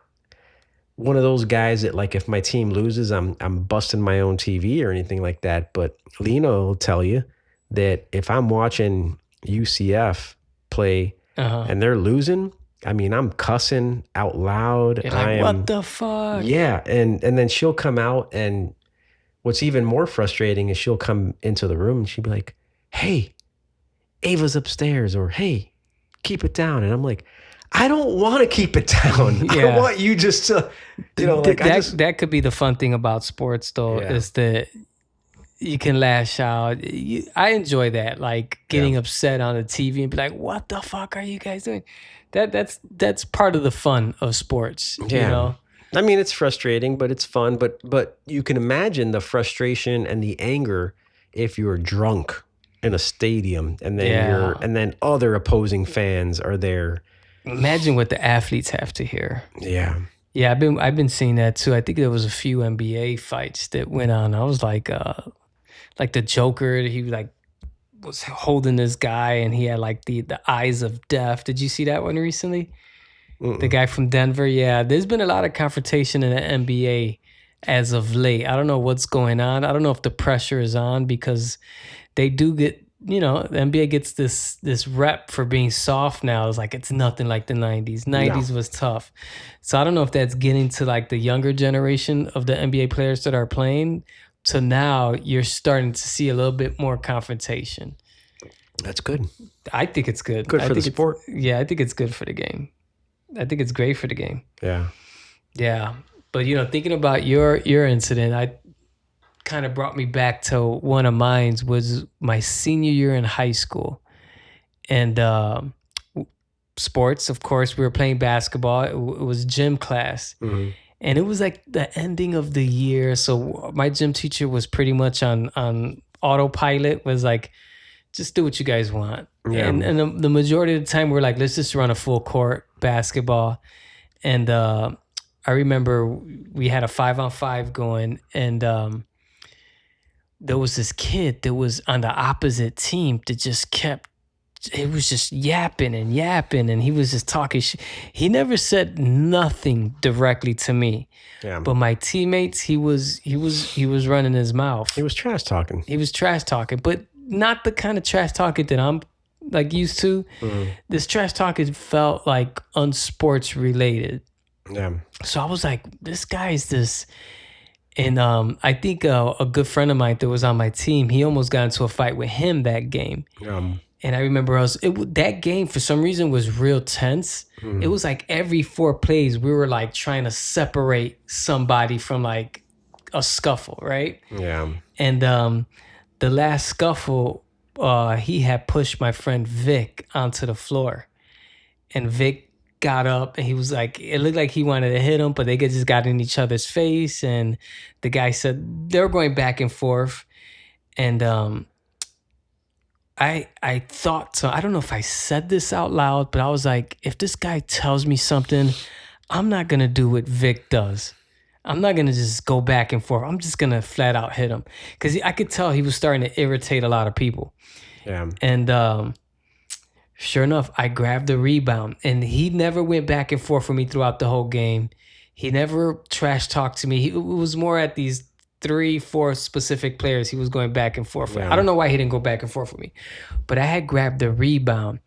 one of those guys that, like, if my team loses, I'm busting my own TV or anything like that. But Lena will tell you that if I'm watching UCF play and they're losing, I mean, I'm cussing out loud. You're like, what the fuck? Yeah, and then she'll come out, and what's even more frustrating is she'll come into the room and she'll be like, "Hey, Ava's upstairs," or "Hey, keep it down." And I'm like, I don't want to keep it down. I want you just to, that could be the fun thing about sports, though, is that you can lash out. I enjoy that, like getting upset on the TV and be like, "What the fuck are you guys doing?" That's part of the fun of sports. Yeah. I mean, it's frustrating, but it's fun. But you can imagine the frustration and the anger if you're drunk in a stadium, and then and then other opposing fans are there. Imagine what the athletes have to hear. Yeah. Yeah, I've been seeing that too. I think there was a few NBA fights that went on. I was like the Joker, he was holding this guy and he had like the eyes of death. Did you see that one recently? The guy from Denver. Yeah, there's been a lot of confrontation in the NBA as of late. I don't know what's going on. I don't know if the pressure is on because they do get, the NBA gets this rep for being soft now. It's like, it's nothing like the 90s. 90s was tough. So I don't know if that's getting to like the younger generation of the NBA players that are playing. So now you're starting to see a little bit more confrontation. That's good. I think it's good. Good for the sport. Yeah, I think it's good for the game. I think it's great for the game. Yeah. Yeah. But, thinking about your incident, I kind of brought me back to one of mine was my senior year in high school. And sports, of course, we were playing basketball. It was gym class. Mm-hmm. And it was like the ending of the year. So my gym teacher was pretty much on autopilot, was like, just do what you guys want. Yeah. And the majority of the time we're like, let's just run a full court basketball. And I remember we had a 5-on-5 going, and there was this kid that was on the opposite team that just kept it was just yapping and yapping, and he was just talking. He never said nothing directly to me, Yeah. but my teammates, he was running his mouth. He was trash talking. He was trash talking, but not the kind of trash talking that I'm like used to. This trash talking felt like unsports related. Yeah. So I was like, this guy is this. And I think a good friend of mine that was on my team, he almost got into a fight with him that game. And I remember that game for some reason was real tense. It was like every 4 plays we were like trying to separate somebody from like a scuffle, right? Yeah. And the last scuffle, he had pushed my friend Vic onto the floor, and Vic got up and he was like, it looked like he wanted to hit him, but they just got in each other's face. And the guy said they were going back and forth, and I thought, so I don't know if I said this out loud, but I was like, if this guy tells me something, I'm not gonna do what Vic does. I'm not gonna just go back and forth. I'm just gonna flat out hit him, because I could tell he was starting to irritate a lot of people. Yeah. And sure enough, I grabbed the rebound, and he never went back and forth with me throughout the whole game. He never trash talked to me. It was more at these 3-4 specific players he was going back and forth with. Yeah. I don't know why he didn't go back and forth with me, but I had grabbed the rebound,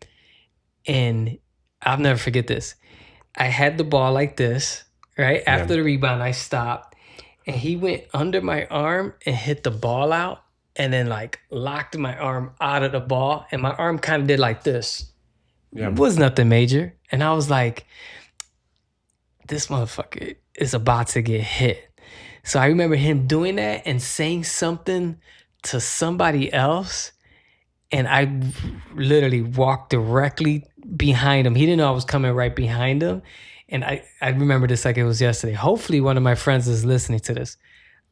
and I'll never forget this. I had the ball like this, right? After the rebound, I stopped, and he went under my arm and hit the ball out, and then like locked my arm out of the ball, and my arm kind of did like this. Yeah. It was nothing major. And I was like, this motherfucker is about to get hit. So I remember him doing that and saying something to somebody else, and I literally walked directly behind him. He didn't know I was coming right behind him. And I remember this like it was yesterday. Hopefully one of my friends is listening to this.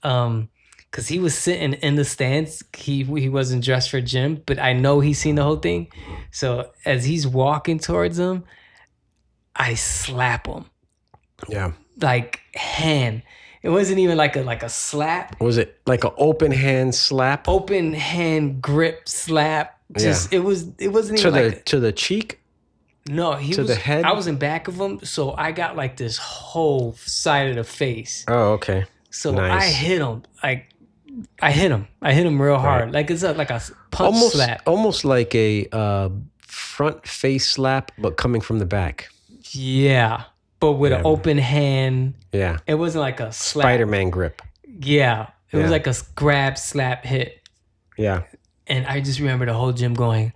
Because he was sitting in the stands. He wasn't dressed for gym, but I know he's seen the whole thing. So as he's walking towards him, I slap him. Yeah. Like hand. It wasn't even like a slap. Was it like an open hand slap? Open hand grip slap. Just it wasn't To even like to the cheek? no, he to was the head? I was in back of him, so I got like this whole side of the face. Oh, okay. So Nice. I hit him. I hit him real hard. Like it's like a punch slap. Almost like a front face slap, but coming from the back. Yeah. But with an open hand. Yeah. It wasn't like a slap. Spider-Man grip. Yeah. It was Yeah. like a grab, slap, hit. Yeah. And I just remember the whole gym going,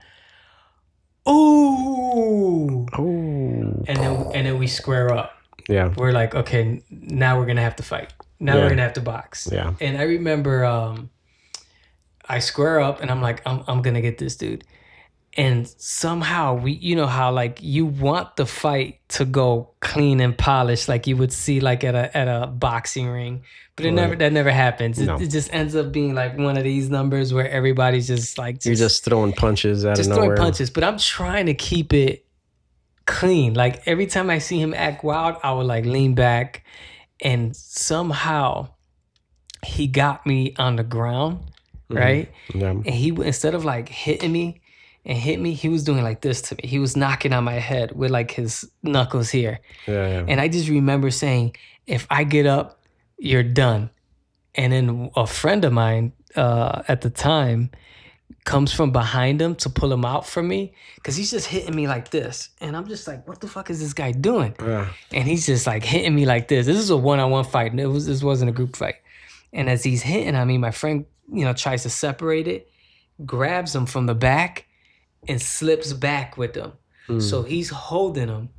ooh. Oh. And then we square up. Yeah. We're like, okay, now we're gonna have to fight. Now Yeah. we're gonna have to box. Yeah. And I remember I square up and I'm like, I'm gonna get this dude. And somehow you know how like you want the fight to go clean and polished, like you would see like at a boxing ring, but that never happens. No. It just ends up being like one of these numbers where everybody's just like You're just throwing punches out of nowhere. throwing punches. But I'm trying to keep it clean. Like every time I see him act wild, I would like lean back, and somehow he got me on the ground, right? Yeah. And he, instead of like hitting me and hit me, he was doing like this to me. He was knocking on my head with like his knuckles here. Yeah. And I just remember saying, if I get up, you're done. And then a friend of mine at the time comes from behind him to pull him out from me, because he's just hitting me like this. And I'm just like, what the fuck is this guy doing? Yeah. And he's just like hitting me like this. This is a one-on-one fight. This wasn't a group fight. And as he's hitting on me, my friend, tries to separate it, grabs him from the back, and slips back with him. So he's holding him.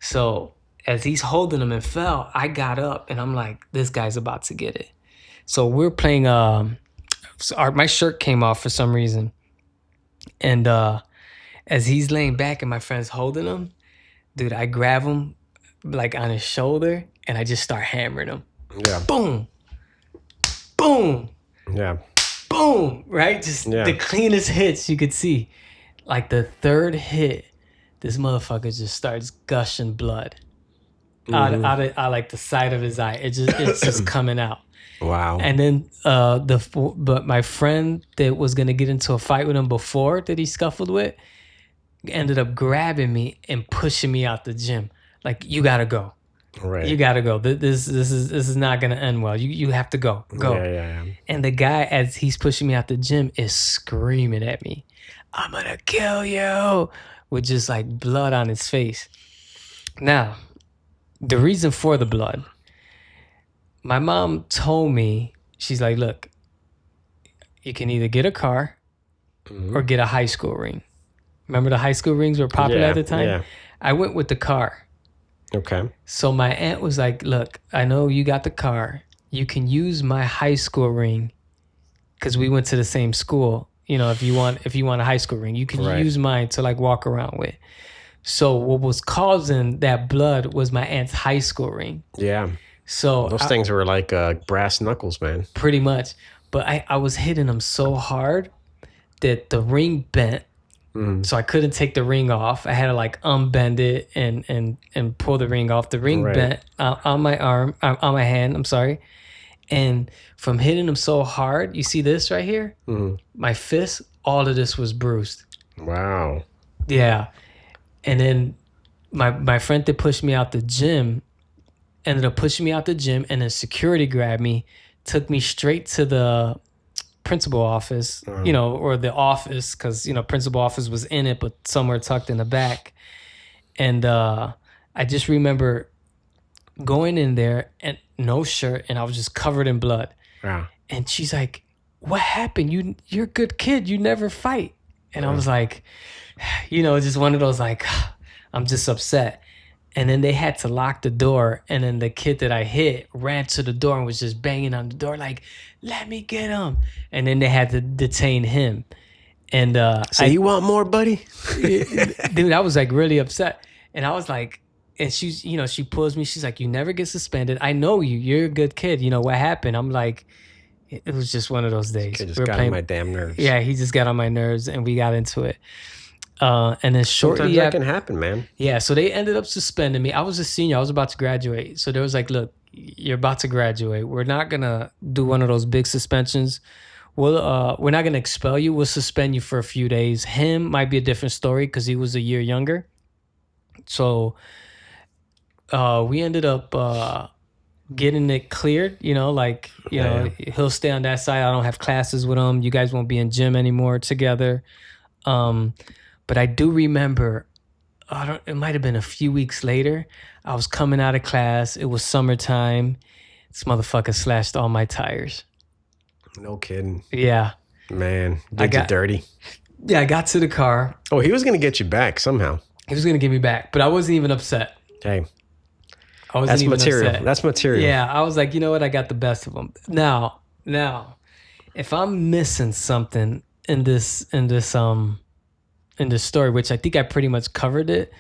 So as he's holding him and fell, I got up and I'm like, this guy's about to get it. So we're playing, my shirt came off for some reason. And as he's laying back and my friend's holding him, dude, I grab him like on his shoulder and I just start hammering him. Yeah. Boom. Boom. Yeah. Boom. Right? Just the cleanest hits you could see. Like the third hit, this motherfucker just starts gushing blood out of like the side of his eye. It's just coming out. Wow. And then but my friend that was gonna get into a fight with him before that he scuffled with, ended up grabbing me and pushing me out the gym. Like, you gotta go. Right. You gotta go. This is not gonna end well. You have to go. Go. Yeah. And the guy, as he's pushing me out the gym, is screaming at me, "I'm gonna kill you," with just like blood on his face. Now, the reason for the blood, my mom told me, she's like, "Look, you can either get a car or get a high school ring." Remember the high school rings were popular at the time? Yeah. I went with the car. Okay. So my aunt was like, "Look, I know you got the car. You can use my high school ring because we went to the same school. You know, if you want a high school ring, you can use mine to like walk around with." So what was causing that blood was my aunt's high school ring. Yeah. So Those things were like brass knuckles, man. pretty much. But I was hitting them so hard that the ring bent. So I couldn't take the ring off. I had to like unbend it and pull the ring off. The ring bent on my arm, on my hand. I'm sorry. And from hitting them so hard, you see this right here? My fist, all of this was bruised. Wow. Yeah. And then my friend that pushed me out the gym ended up pushing me out the gym, and then security grabbed me, took me straight to the principal office, you know, or the office, because, you know, principal office was in it, but somewhere tucked in the back. And I just remember going in there and no shirt, and I was just covered in blood. Wow. And she's like, "What happened? You're a good kid. You never fight." And I was like, you know, just one of those like, I'm just upset. And then they had to lock the door. And then the kid that I hit ran to the door and was just banging on the door like, "Let me get him." And then they had to detain him. And So you want more, buddy? dude, I was like really upset. And I was like, and she's, you know, she pulls me. She's like, "You never get suspended. I know you. You're a good kid. You know what happened?" I'm like, it was just one of those days. Kid just got on my damn nerves. Yeah, he just got on my nerves, and we got into it. And then shortly Sometimes that after, can happen, man. yeah, so they ended up suspending me. I was a senior. I was about to graduate. So they was like, "Look, you're about to graduate. We're not gonna do one of those big suspensions. We're not gonna expel you. We'll suspend you for a few days." Him might be a different story because he was a year younger. So we ended up getting it cleared. You know, like, you know, he'll stay on that side. I don't have classes with him. You guys won't be in gym anymore together. But I do remember, it might have been a few weeks later. I was coming out of class. It was summertime. This motherfucker slashed all my tires. No kidding. Yeah. Man, did you dirty. Yeah, I got to the car. Oh, he was going to get you back somehow. He was going to get me back, but I wasn't even upset. Hey, I wasn't that's even material. upset. That's material. Yeah, I was like, you know what? I got the best of them. Now, if I'm missing something in this story, which I think I pretty much covered it,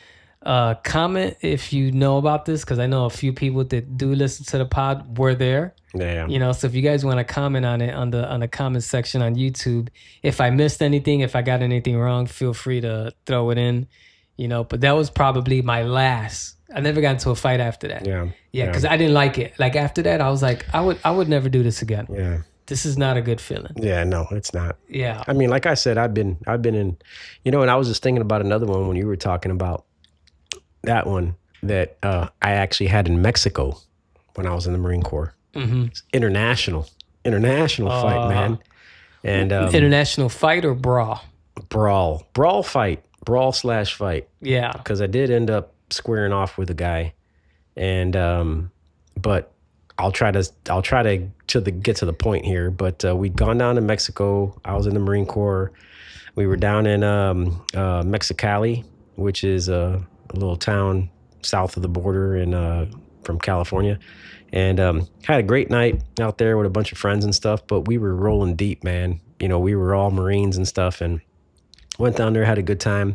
comment if you know about this, because I know a few people that do listen to the pod were there. Yeah. You know, so if you guys want to comment on it on the comment section on YouTube, if I missed anything, if I got anything wrong, feel free to throw it in. You know, but that was probably my last. I never got into a fight after that. Yeah. Yeah, because I didn't like it. Like after that, I was like, I would never do this again. Yeah. This is not a good feeling. Yeah, no, it's not. Yeah. I mean, like I said, I've been in, you know, and I was just thinking about another one when you were talking about that one that I actually had in Mexico when I was in the Marine Corps. Mm-hmm. International fight, man. And international fight or brawl? Brawl fight. Brawl/fight. Yeah. Because I did end up squaring off with a guy, and but I'll try to get to the point here. But we'd gone down to Mexico. I was in the Marine Corps. We were down in Mexicali, which is a little town south of the border from California, and had a great night out there with a bunch of friends and stuff. But we were rolling deep, man. You know, we were all Marines and stuff, and went down there, had a good time.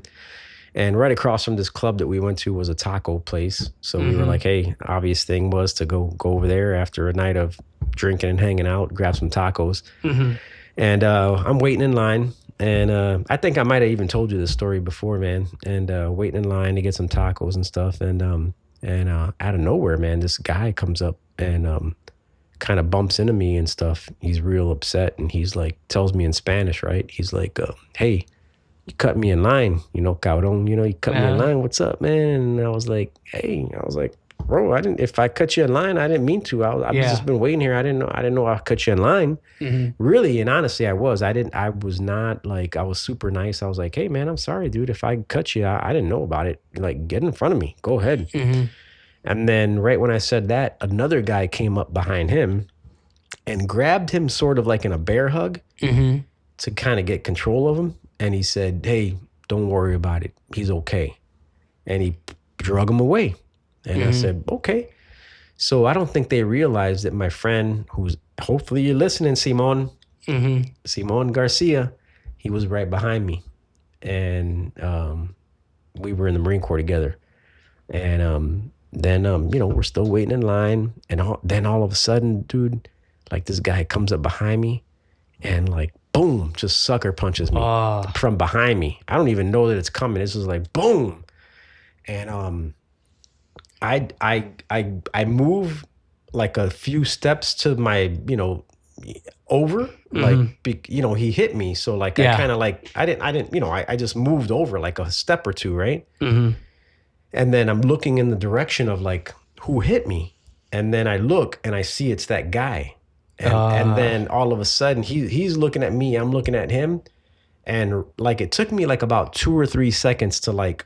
And right across from this club that we went to was a taco place. So we were like, hey, obvious thing was to go over there after a night of drinking and hanging out, grab some tacos. Mm-hmm. And I'm waiting in line. And I think I might have even told you this story before, man. And waiting in line to get some tacos and stuff. And out of nowhere, man, this guy comes up and kind of bumps into me and stuff. He's real upset. And he's like, tells me in Spanish, right? He's like, hey, you cut me in line, you know, cabrón, you know, you cut me in Uh-huh. line. What's up, man? And I was like, hey, bro, if I cut you in line, I didn't mean to. I've Yeah. just been waiting here. I didn't know I cut you in line. Really, and honestly, I was not like, I was super nice. I was like, hey man, I'm sorry, dude. If I cut you, I didn't know about it. Like, get in front of me. Go ahead. And then right when I said that, another guy came up behind him and grabbed him sort of like in a bear hug to kind of get control of him. And he said, hey, don't worry about it. He's okay. And he drug him away. And I said, okay. So I don't think they realized that my friend, who's, hopefully you're listening, Simon, Simon Garcia, he was right behind me. And we were in the Marine Corps together. And then, you know, we're still waiting in line. And then all of a sudden, dude, like this guy comes up behind me and like, boom, just sucker punches me from behind me. I don't even know that it's coming. It's just like, boom. And I move like a few steps to my, you know, over, like, you know, he hit me. So like, I kind of like, I didn't, you know, I just moved over like a step or two. Right. And then I'm looking in the direction of like, who hit me? And then I look and I see it's that guy. And then all of a sudden he's looking at me, I'm looking at him. And like, it took me like about 2 or 3 seconds to like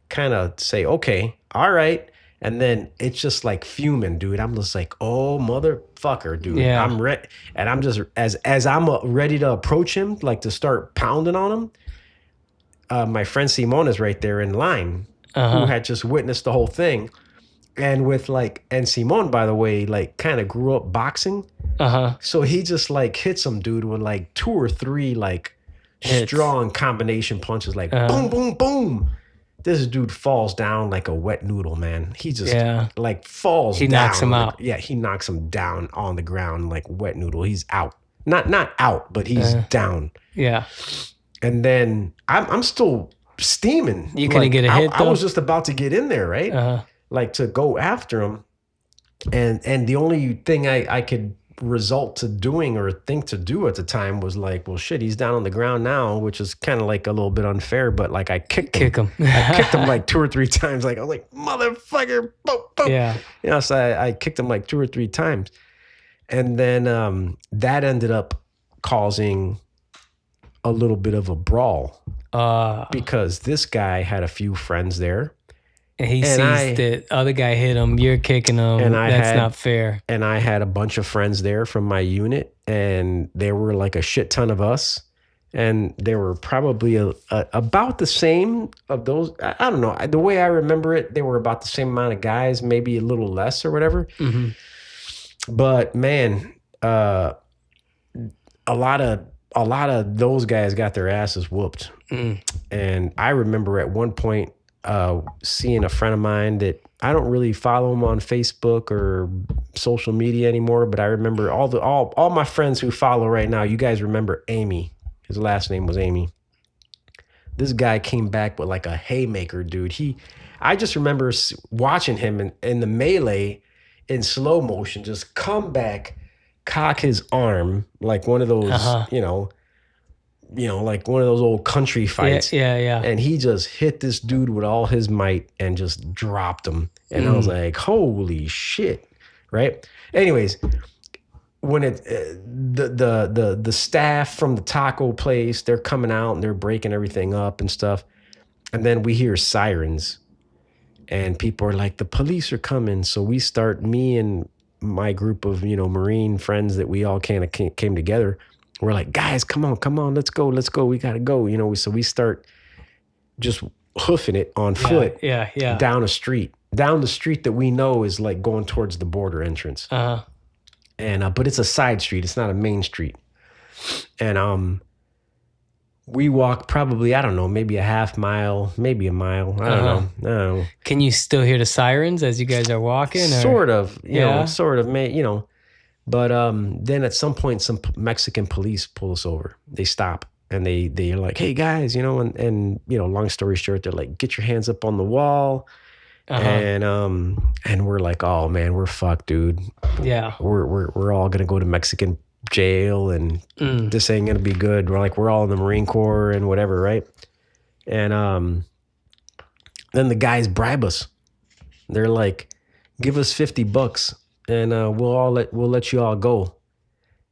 kind of say, okay, all right. And then it's just like fuming, dude. I'm just like, oh, motherfucker, dude. Yeah. I'm ready. And I'm just, as I'm ready to approach him, like to start pounding on him, my friend Simon is right there in line, who had just witnessed the whole thing. And Simon, by the way, like kind of grew up boxing. So he just like hits him, dude, with like 2 or 3 like strong combination punches, like boom, boom, boom. This dude falls down like a wet noodle, man. He just like falls down. He knocks him out. Yeah, he knocks him down on the ground like wet noodle. He's out. Not out, but he's down. Yeah. And then I'm still steaming. You couldn't get a hit, I though? was just about to get in there, right? Like to go after him. And the only thing I could result to doing or think to do at the time was like, well, shit, he's down on the ground now, which is kind of like a little bit unfair, but like I kicked him. I kicked him like 2 or 3 times. Like I was like, motherfucker, boom, boom. Yeah. You know, so I kicked him like 2 or 3 times. And then that ended up causing a little bit of a brawl because this guy had a few friends there. And he sees that other guy hit him, you're kicking him, and that's not fair. And I had a bunch of friends there from my unit, and there were like a shit ton of us. And there were probably about the same of those. I don't know. The way I remember it, they were about the same amount of guys, maybe a little less or whatever. But man, a lot of those guys got their asses whooped. And I remember at one point seeing a friend of mine that I don't really follow him on Facebook or social media anymore, but I remember all my friends who follow right now. You guys remember Amy? His last name was Amy. This guy came back with like a haymaker, dude. I just remember watching him in the melee in slow motion, just come back, cock his arm like one of those, you know, like one of those old country fights. Yeah. And he just hit this dude with all his might and just dropped him. And I was like, holy shit. Right. Anyways, when the staff from the taco place, they're coming out and they're breaking everything up and stuff. And then we hear sirens and people are like, the police are coming. So we start, me and my group of, you know, Marine friends that we all kind of came together. We're like, guys, come on, let's go. We got to go. You know, so we start just hoofing it on foot down the street that we know is like going towards the border entrance. And, but it's a side street. It's not a main street. And, we walk probably, I don't know, maybe a half mile, maybe a mile. I don't know. Can you still hear the sirens as you guys are walking? Or? Sort of, you know. But then at some point, some Mexican police pull us over. They stop and they're like, hey guys, you know, and you know, long story short, they're like, get your hands up on the wall. And we're like, oh man, we're fucked, dude. Yeah. We're all gonna go to Mexican jail and this ain't gonna be good. We're all in the Marine Corps and whatever, right? And then the guys bribe us. They're like, give us $50 and we'll let you all go.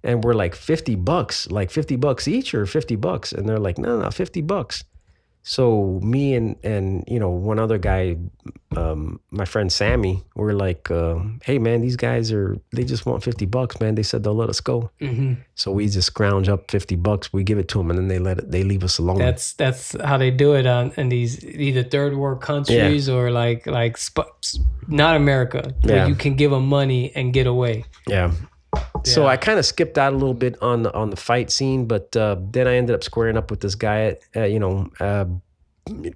And we're like, $50, like $50 each or $50? And they're like, no, $50. So me and one other guy, my friend Sammy, we're like, hey man, these guys they just want $50, man. They said they'll let us go. So we just scrounge up $50. We give it to them, and then they leave us alone. That's how they do it in these either third world countries or like not America, where you can give them money and get away. Yeah. So I kind of skipped out a little bit on the fight scene, but then I ended up squaring up with this guy,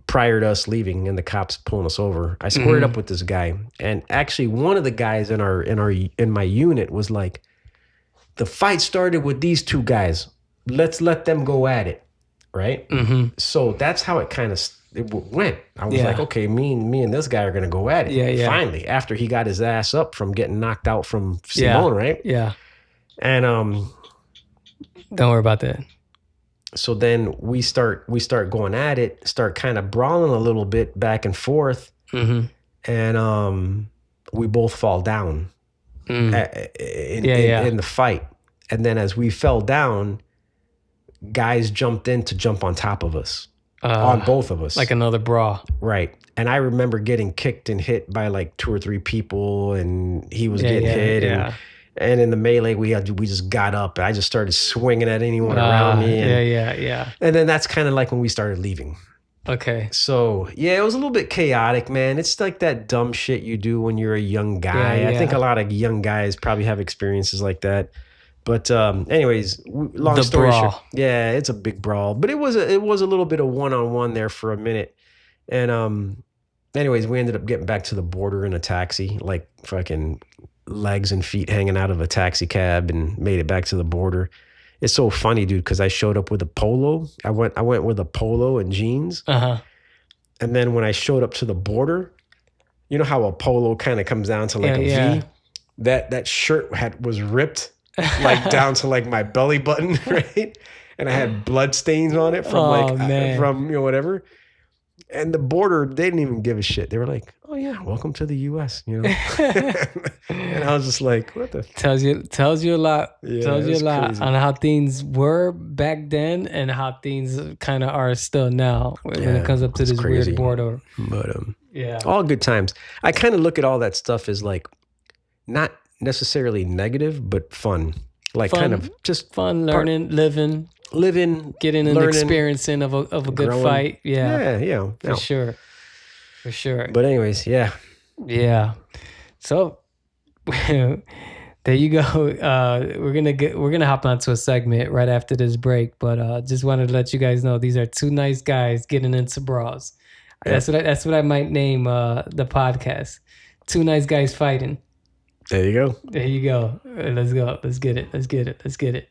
prior to us leaving and the cops pulling us over. I squared up with this guy, and actually one of the guys in my unit was like, the fight started with these two guys. Let's let them go at it, right? So that's how it kind of went. I was like, okay, me and this guy are gonna go at it. Finally, after he got his ass up from getting knocked out from Simone, right? Yeah. And don't worry about that. So then we start going at it, start kind of brawling a little bit back and forth, and we both fall down in the fight. And then as we fell down, guys jumped in to jump on top of us, on both of us. Like another brawl. Right. And I remember getting kicked and hit by like 2 or 3 people, and he was getting hit. And in the melee, we just got up, and I just started swinging at anyone around me. And, And then that's kind of like when we started leaving. Okay. So, it was a little bit chaotic, man. It's like that dumb shit you do when you're a young guy. I think a lot of young guys probably have experiences like that. But anyways, long story short, it's a big brawl. But it was a little bit of one-on-one there for a minute. And anyways, we ended up getting back to the border in a taxi, like fucking legs and feet hanging out of a taxi cab, and made it back to the border. It's so funny, dude, because I showed up with a polo. I went with a polo and jeans. And then when I showed up to the border, you know how a polo kind of comes down to like a V? That shirt was ripped like down to like my belly button, right? And I had blood stains on it from whatever. And the border, they didn't even give a shit. They were like, "Oh yeah, welcome to the U.S." And I was just like, "What the?" Tells you a lot. Yeah, tells you a lot crazy. on how things were back then and how things kind of are still now when it comes up to this crazy. weird border. But all good times. I kind of look at all that stuff as like not necessarily negative, but fun. Like kind of just fun, learning, living, getting an experiencing of a good growing. Fight. For sure. But anyways, yeah. So there you go. We're gonna hop onto a segment right after this break, but just wanted to let you guys know these are 2 nice guys getting into bras. That's what I might name the podcast. 2 nice guys fighting. There you go. Let's go. Let's get it.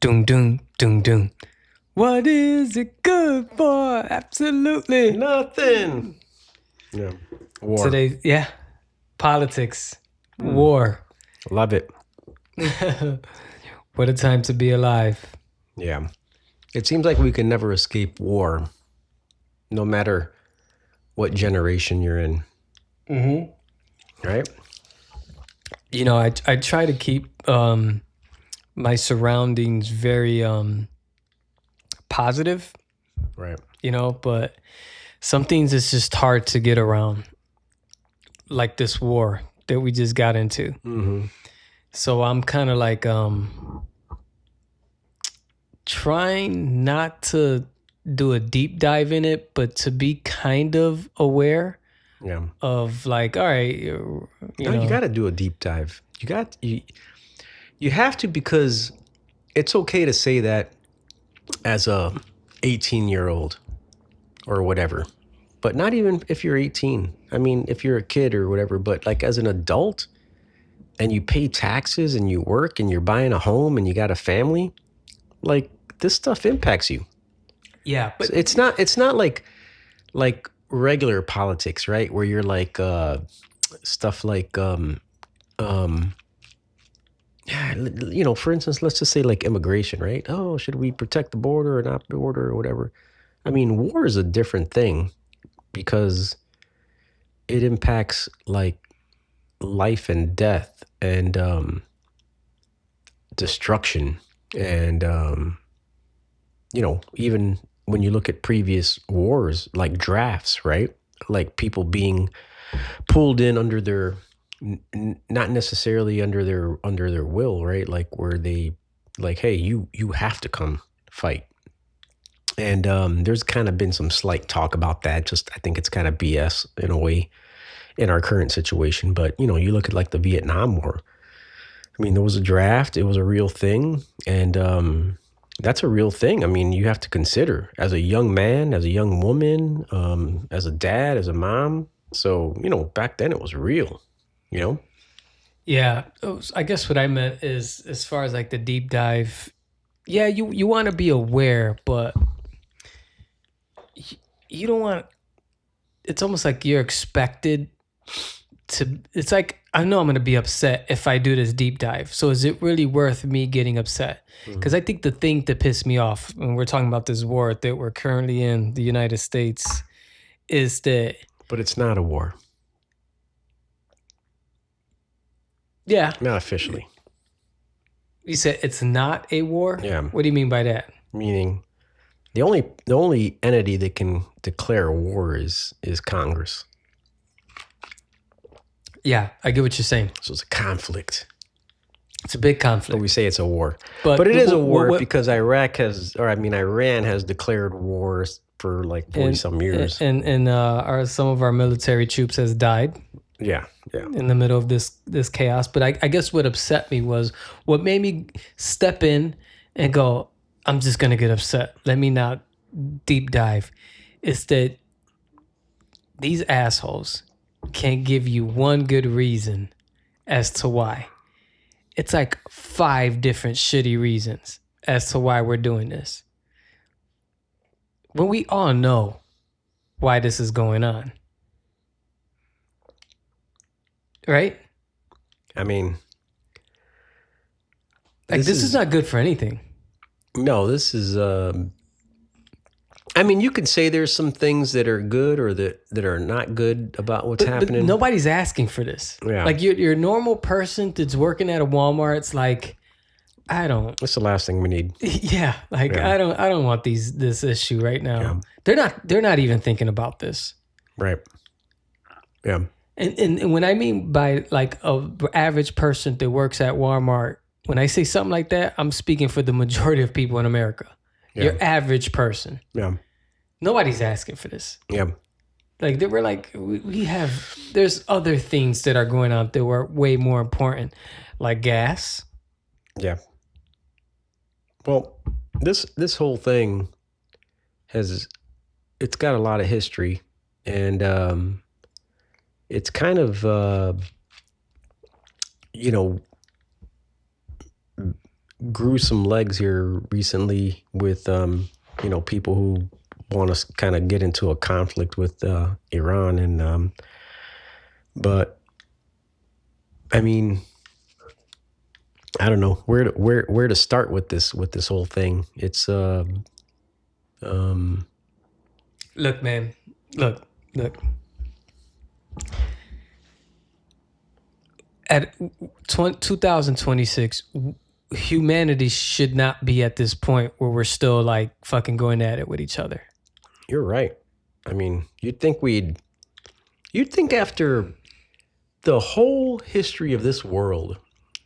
Dun dun dun dun. What is it good for? Absolutely nothing. Yeah. War. Today, politics, war. Love it. What a time to be alive. Yeah. It seems like we can never escape war, no matter what generation you're in. Right? You know, I try to keep my surroundings very positive, right? But some things it's just hard to get around, like this war that we just got into. So I'm kind of like trying not to do a deep dive in it, but to be kind of aware of like, all right, you got to do a deep dive. You have to, because it's okay to say that as a 18-year-old or whatever, but not even if you're 18. I mean, if you're a kid or whatever, but like as an adult and you pay taxes and you work and you're buying a home and you got a family, like this stuff impacts you. Yeah, but It's not like regular politics, right? Where you're like stuff like yeah, for instance, let's just say like immigration, right? Oh, should we protect the border or not border or whatever? I mean, war is a different thing because it impacts like life and death and destruction and even when you look at previous wars like drafts, right? Like people being pulled in under their not necessarily under their will, right? Like where they like, hey, you have to come fight. And there's kind of been some slight talk about that. Just I think it's kind of BS in a way in our current situation. But you look at like the Vietnam War. I mean, there was a draft. It was a real thing, and that's a real thing. I mean, you have to consider as a young man, as a young woman, as a dad, as a mom. So back then it was real. yeah, I guess what I meant is as far as like the deep dive. Yeah, you want to be aware, but you don't want. It's almost like you're expected to. It's like I know I'm going to be upset if I do this deep dive. So is it really worth me getting upset? Because I think the thing that pissed me off when we're talking about this war that we're currently in the United States is that. But it's not a war. Yeah. Not officially. You said it's not a war? Yeah. What do you mean by that? Meaning the only entity that can declare a war is Congress. Yeah, I get what you're saying. So it's a conflict. It's a big conflict. But we say it's a war. But it is a war because Iran has declared wars for like 40 some years. And some of our military troops has died. Yeah. In the middle of this chaos. But I guess what upset me was what made me step in and go, I'm just going to get upset. Let me not deep dive. It's that these assholes can't give you one good reason as to why. It's like 5 different shitty reasons as to why we're doing this. When we all know why this is going on. Right? I mean, like this is not good for anything. No, this is I mean, you could say there's some things that are good or that are not good about what's happening. But nobody's asking for this. Yeah. Like you're a normal person that's working at a Walmart. It's like, I don't. That's the last thing we need. Yeah. Like I don't want this issue right now. Yeah. They're not even thinking about this. Right. Yeah. And when I mean by like a average person that works at Walmart, when I say something like that, I'm speaking for the majority of people in America. Yeah. Your average person. Yeah. Nobody's asking for this. Yeah. Like they were like, there's other things that are going on that were way more important, like gas. Yeah. Well, this whole thing it's got a lot of history, and it's kind of grew some legs here recently with people who want to kind of get into a conflict with Iran, and but I mean, I don't know where to start with this whole thing. It's look, man, look. At 2026, humanity should not be at this point where we're still like fucking going at it with each other. You're right. I mean, you'd think after the whole history of this world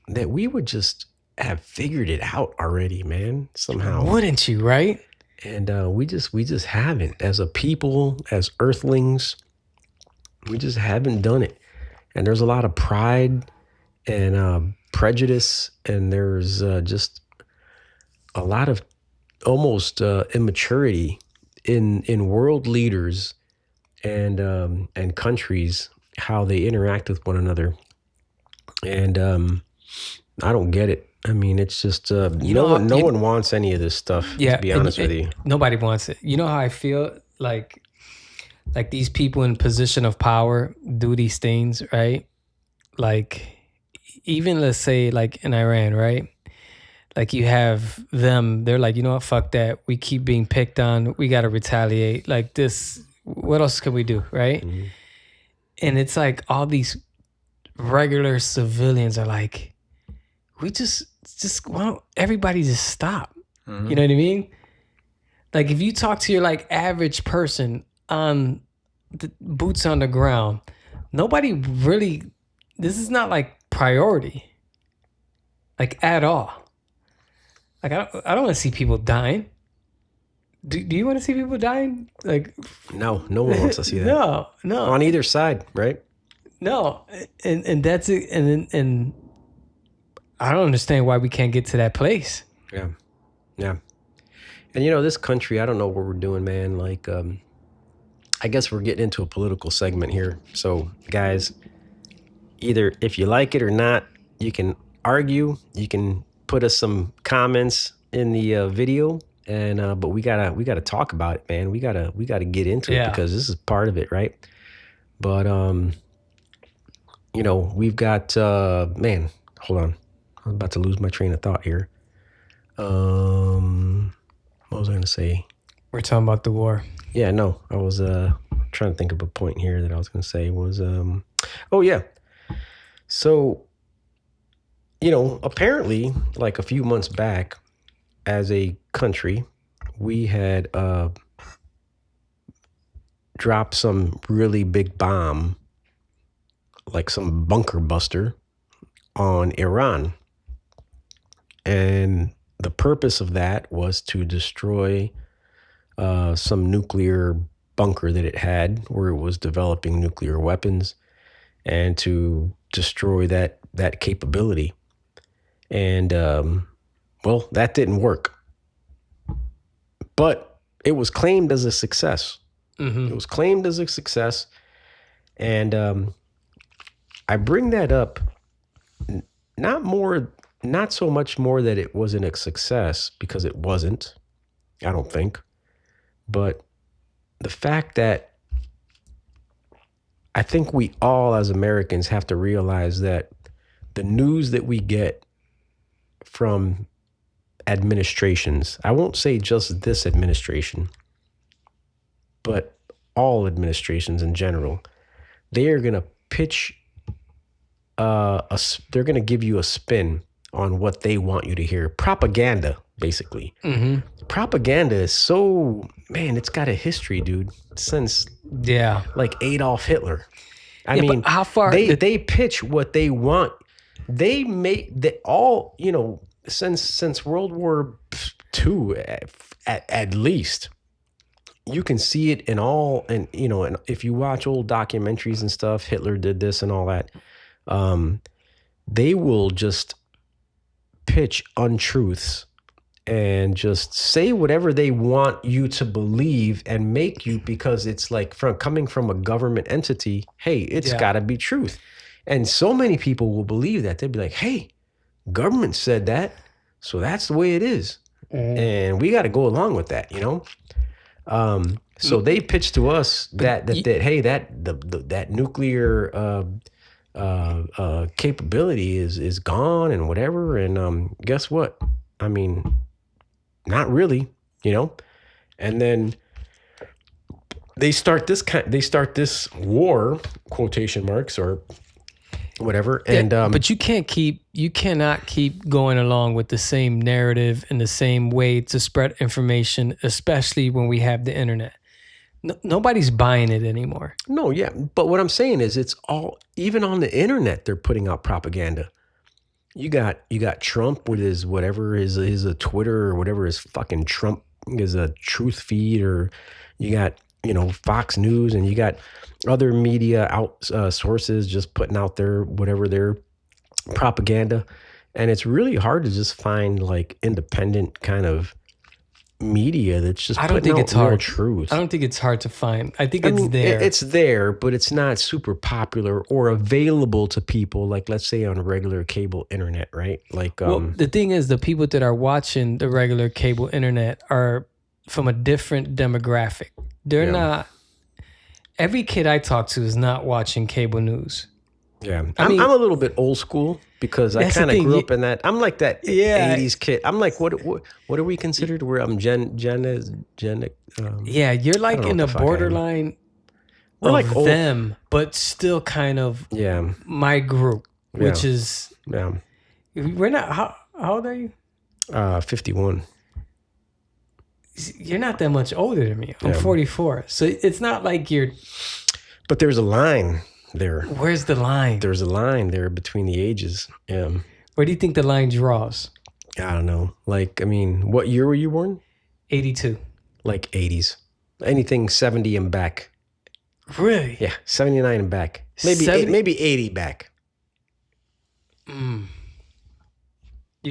that we would just have figured it out already, man, somehow. Wouldn't you, right? And we just haven't. As a people, as earthlings, we just haven't done it. And there's a lot of pride and prejudice, and there's just a lot of almost immaturity in world leaders and countries, how they interact with one another. And I don't get it. I mean, it's just no one wants any of this stuff. Yeah, to be honest with you, nobody wants it. You know how I feel like these people in position of power do these things, right? Like, even let's say like in Iran, right? Like you have them, they're like, you know what, fuck that. We keep being picked on. We got to retaliate. Like this, what else can we do, right? Mhm. And it's like all these regular civilians are like, we just why don't everybody just stop? Mhm. You know what I mean? Like if you talk to your like average person on the boots on the ground, nobody really, this is not like priority, like at all. Like I don't want to see people dying. Do you want to see people dying? Like No one wants to see that. no On either side, right? no, and that's it. And I don't understand why we can't get to that place. Yeah. And this country, I don't know what we're doing, man. Like, I guess we're getting into a political segment here. So, guys, either if you like it or not, you can argue. You can put us some comments in the video, and but we gotta talk about it, man. We gotta get into it because this is part of it, right? But we've got man. Hold on, I'm about to lose my train of thought here. What was I gonna say? We're talking about the war. Yeah, no, I was trying to think of a point here that I was gonna say was oh yeah. So, apparently, like a few months back, as a country, we had dropped some really big bomb, like some bunker buster, on Iran. And the purpose of that was to destroy some nuclear bunker that it had, where it was developing nuclear weapons, and to destroy that capability. And well, that didn't work, but it was claimed as a success. Mm-hmm. It was claimed as a success, and I bring that up not so much more that it wasn't a success, because it wasn't, I don't think, but the fact that I think we all as Americans have to realize that the news that we get from administrations, I won't say just this administration, but all administrations in general, they are going to pitch they're going to give you a spin on what they want you to hear. Propaganda, basically. Mm-hmm. Propaganda is so, man, it's got a history, dude, since like Adolf Hitler. I mean, how far they pitch what they want. They make that all, since World War II at least. You can see it in all, and and if you watch old documentaries and stuff, Hitler did this and all that. They will just pitch untruths and just say whatever they want you to believe and make you, because it's like coming from a government entity. Hey, it's got to be truth. And so many people will believe that. They'll be like, hey, government said that, so that's the way it is. And we got to go along with that, So they pitch to us that hey, that nuclear capability is gone and whatever. And guess what? I mean, not really, And then they start this war, quotation marks, or whatever. And but you cannot keep going along with the same narrative and the same way to spread information, especially when we have the internet. Nobody's buying it anymore. No, yeah. But what I'm saying is, it's all, even on the internet, they're putting out propaganda. You got Trump with his whatever, his a Twitter or whatever, his fucking Trump is a truth feed, or you got, Fox News, and you got other media sources just putting out their propaganda. And it's really hard to just find like independent kind of media that's just I don't putting think out it's real hard. truth. I don't think it's hard to find. I think I it's mean, there. it's there, but it's not super popular or available to people. Like, let's say on regular cable internet, right? Like, Well, the thing is, the people that are watching the regular cable internet are from a different demographic. They're Yeah. not. Every kid I talk to is not watching cable news. yeah, mean- I'm a little bit old school because I That's the kind of thing, grew you- up in that. I'm like that Yeah. 80s kid. I'm like, what are we considered? Where I'm Gen. Yeah, you're like know in what the the fuck I am. borderline We're of like old. them, but still kind of Yeah, my group, which Yeah. is yeah. we're not. How old are you? 51. You're not that much older than me. I'm Yeah. 44, so it's not like you're. But there's a line there. Where's the line? There's a line there between the ages. Yeah. Where do you think the line draws? I don't know. Like, I mean, what year were you born? 82. Like 80s. Anything 70 and back. Really? Yeah, 79 and back. Maybe 70? maybe 80 back. You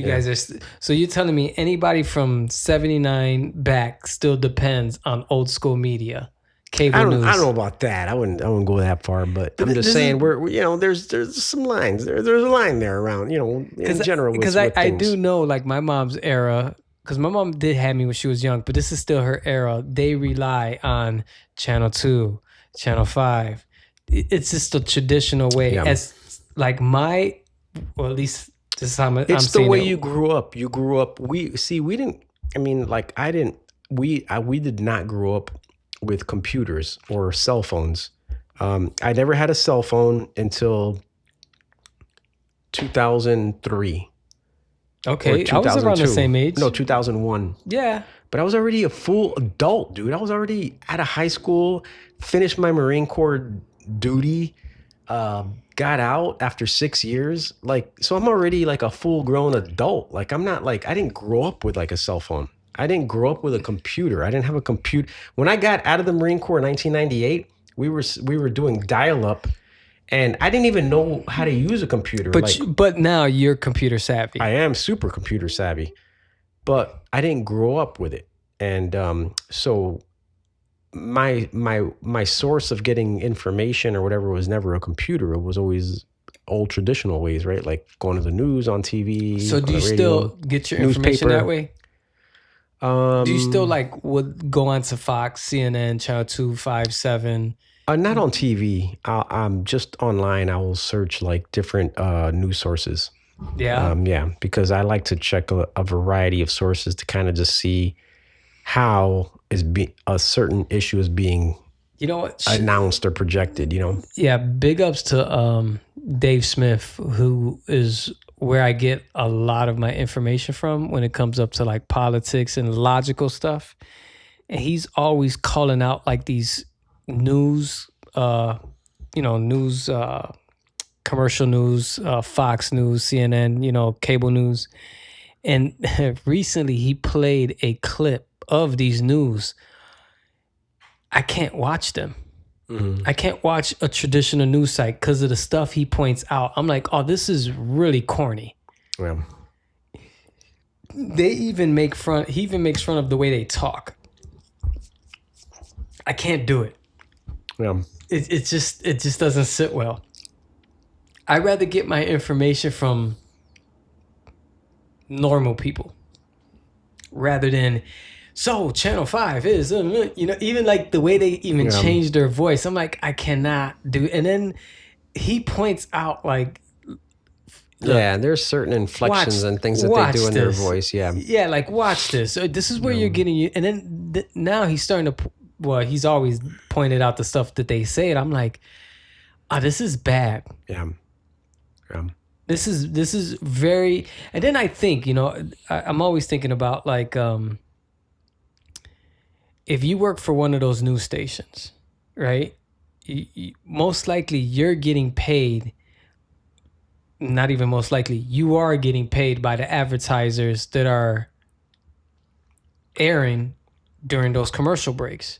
Yeah. guys are. So you're telling me anybody from 79 back still depends on old school media, cable I news? don't know about that. I wouldn't go that far, but I'm just this saying is- we're you know, there's some lines. There's a line there around, you know, in general with, Because with I things. do know, like, my mom's era, because my mom did have me when she was young, but this is still her era. They rely on Channel 2, Channel 5. It's just a traditional way. Yeah. As like or at least this is how I'm It's the saying way it. you grew up. You grew up. We didn't. I mean, like I didn't. We did not grow up with computers or cell phones. I never had a cell phone until 2003. Okay, I was around the 2002. same age. No, 2001. Yeah. But I was already a full adult, dude. I was already out of high school, finished my Marine Corps duty, got out after 6 years. Like, so I'm already like a full grown adult. Like, I'm not like, I didn't grow up with like a cell phone. I didn't grow up with a computer. I didn't have a computer. When I got out of the Marine Corps in 1998, we were doing dial-up, and I didn't even know how to use a computer. But like, but now you're computer savvy. I am super computer savvy, but I didn't grow up with it. And so my source of getting information or whatever was never a computer. It was always old traditional ways, right? Like going to the news on TV. So do on you the radio. still get your information newspaper. that way? Do you still like would go on to Fox, CNN, Channel 2, 5, 7? Not on TV. I'm just online. I will search like different news sources. Yeah. Yeah, because I like to check a variety of sources to kind of just see how a certain issue is being You know what? announced or projected. You know. Yeah, big ups to Dave Smith, who is where I get a lot of my information from when it comes up to like politics and logical stuff. And he's always calling out like these news, commercial news, Fox News, CNN, cable news. And recently he played a clip of these news. I can't watch them. I can't watch a traditional news site because of the stuff he points out. I'm like, oh, this is really corny. Yeah. He even makes fun of the way they talk. I can't do it. Yeah. It just doesn't sit well. I'd rather get my information from normal people rather than, so Channel 5 is, even like the way they even change their voice. I'm like, I cannot do. And then he points out like, Yeah, there's certain inflections and things that they do in their voice. Yeah. Yeah, like watch this. So this is where you're getting you. And then now he's starting to, he's always pointed out the stuff that they say. And I'm like, this is bad. Yeah. Yeah. This is very. And then I think, I'm always thinking about like, if you work for one of those news stations, right? Most likely you're getting paid. Not even most likely, you are getting paid by the advertisers that are airing during those commercial breaks.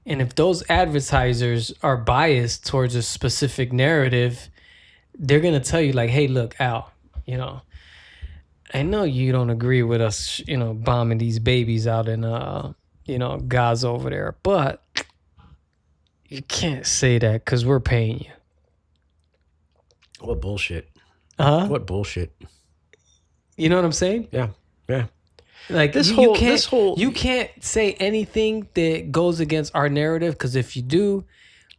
And if those advertisers are biased towards a specific narrative, they're going to tell you like, hey, look, Al, I know you don't agree with us, bombing these babies out in, Gaza over there, but you can't say that because we're paying you. What bullshit? Huh? What bullshit? You know what I'm saying? Yeah, yeah. Like This you, whole- you can't, this whole- you can't say anything that goes against our narrative because if you do,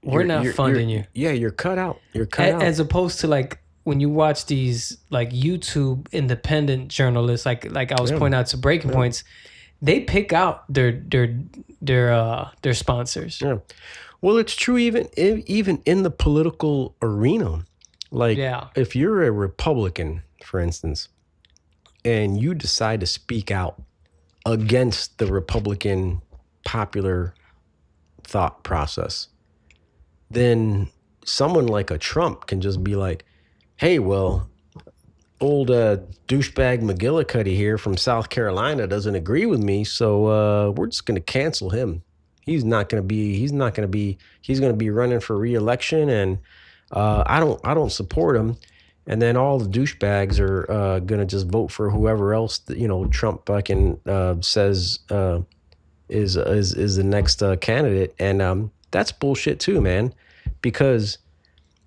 we're not funding you. Yeah, you're cut out. You're cut out. As opposed to like when you watch these like YouTube independent journalists, like I was pointing out to Breaking Points, they pick out their sponsors. Yeah. Well, it's true even in the political arena. Like, if you're a Republican, for instance, and you decide to speak out against the Republican popular thought process, then someone like a Trump can just be like, hey, well, old douchebag McGillicuddy here from South Carolina doesn't agree with me, so we're just going to cancel him. He's going to be running for re-election, and I don't support him. And then all the douchebags are going to just vote for whoever else that, Trump fucking says is the next candidate. And that's bullshit too, man, because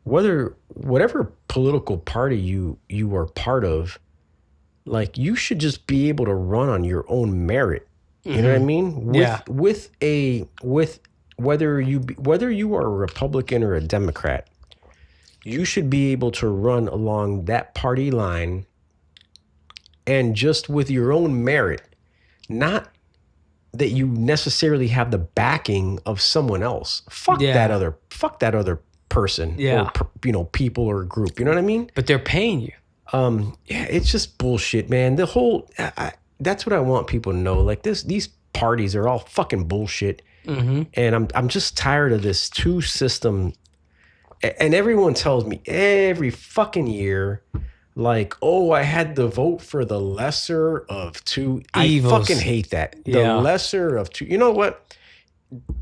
whatever political party you are part of, like, you should just be able to run on your own merit. You know what I mean? With whether you are a Republican or a Democrat, you should be able to run along that party line and just with your own merit, not that you necessarily have the backing of someone else. Fuck that other person or people or group. You know what I mean? But they're paying you. It's just bullshit, man. The whole that's what I want people to know. Like these parties are all fucking bullshit. And I'm just tired of this two system. And everyone tells me every fucking year, like, oh, I had to vote for the lesser of two evils. I fucking hate that. The lesser of two. You know what?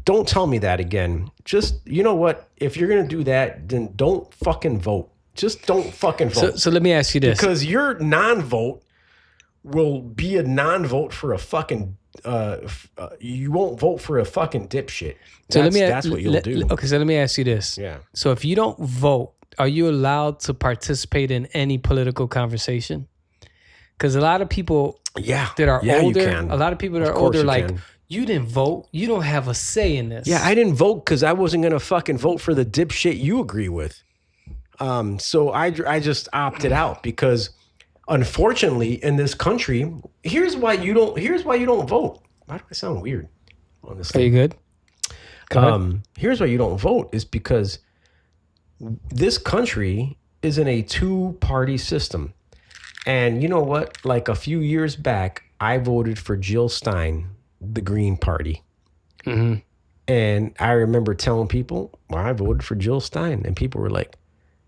Don't tell me that again. Just, you know what? If you're going to do that, then don't fucking vote. Just don't fucking vote. So let me ask you this. Because your non-vote will be a non-vote for a fucking... you won't vote for a fucking dipshit. That's what you'll do. Okay, so let me ask you this. Yeah. So if you don't vote, are you allowed to participate in any political conversation? Because a lot of people that are older, a lot of people that are older, like, you didn't vote. You don't have a say in this. Yeah, I didn't vote because I wasn't going to fucking vote for the dipshit you agree with. So I just opted out because... Unfortunately, in this country, here's why you don't vote. Why do I sound weird on this thing? Are you good? Here's why you don't vote is because this country is in a two-party system. And you know what? Like a few years back, I voted for Jill Stein, the Green Party. And I remember telling people, well, I voted for Jill Stein. And people were like,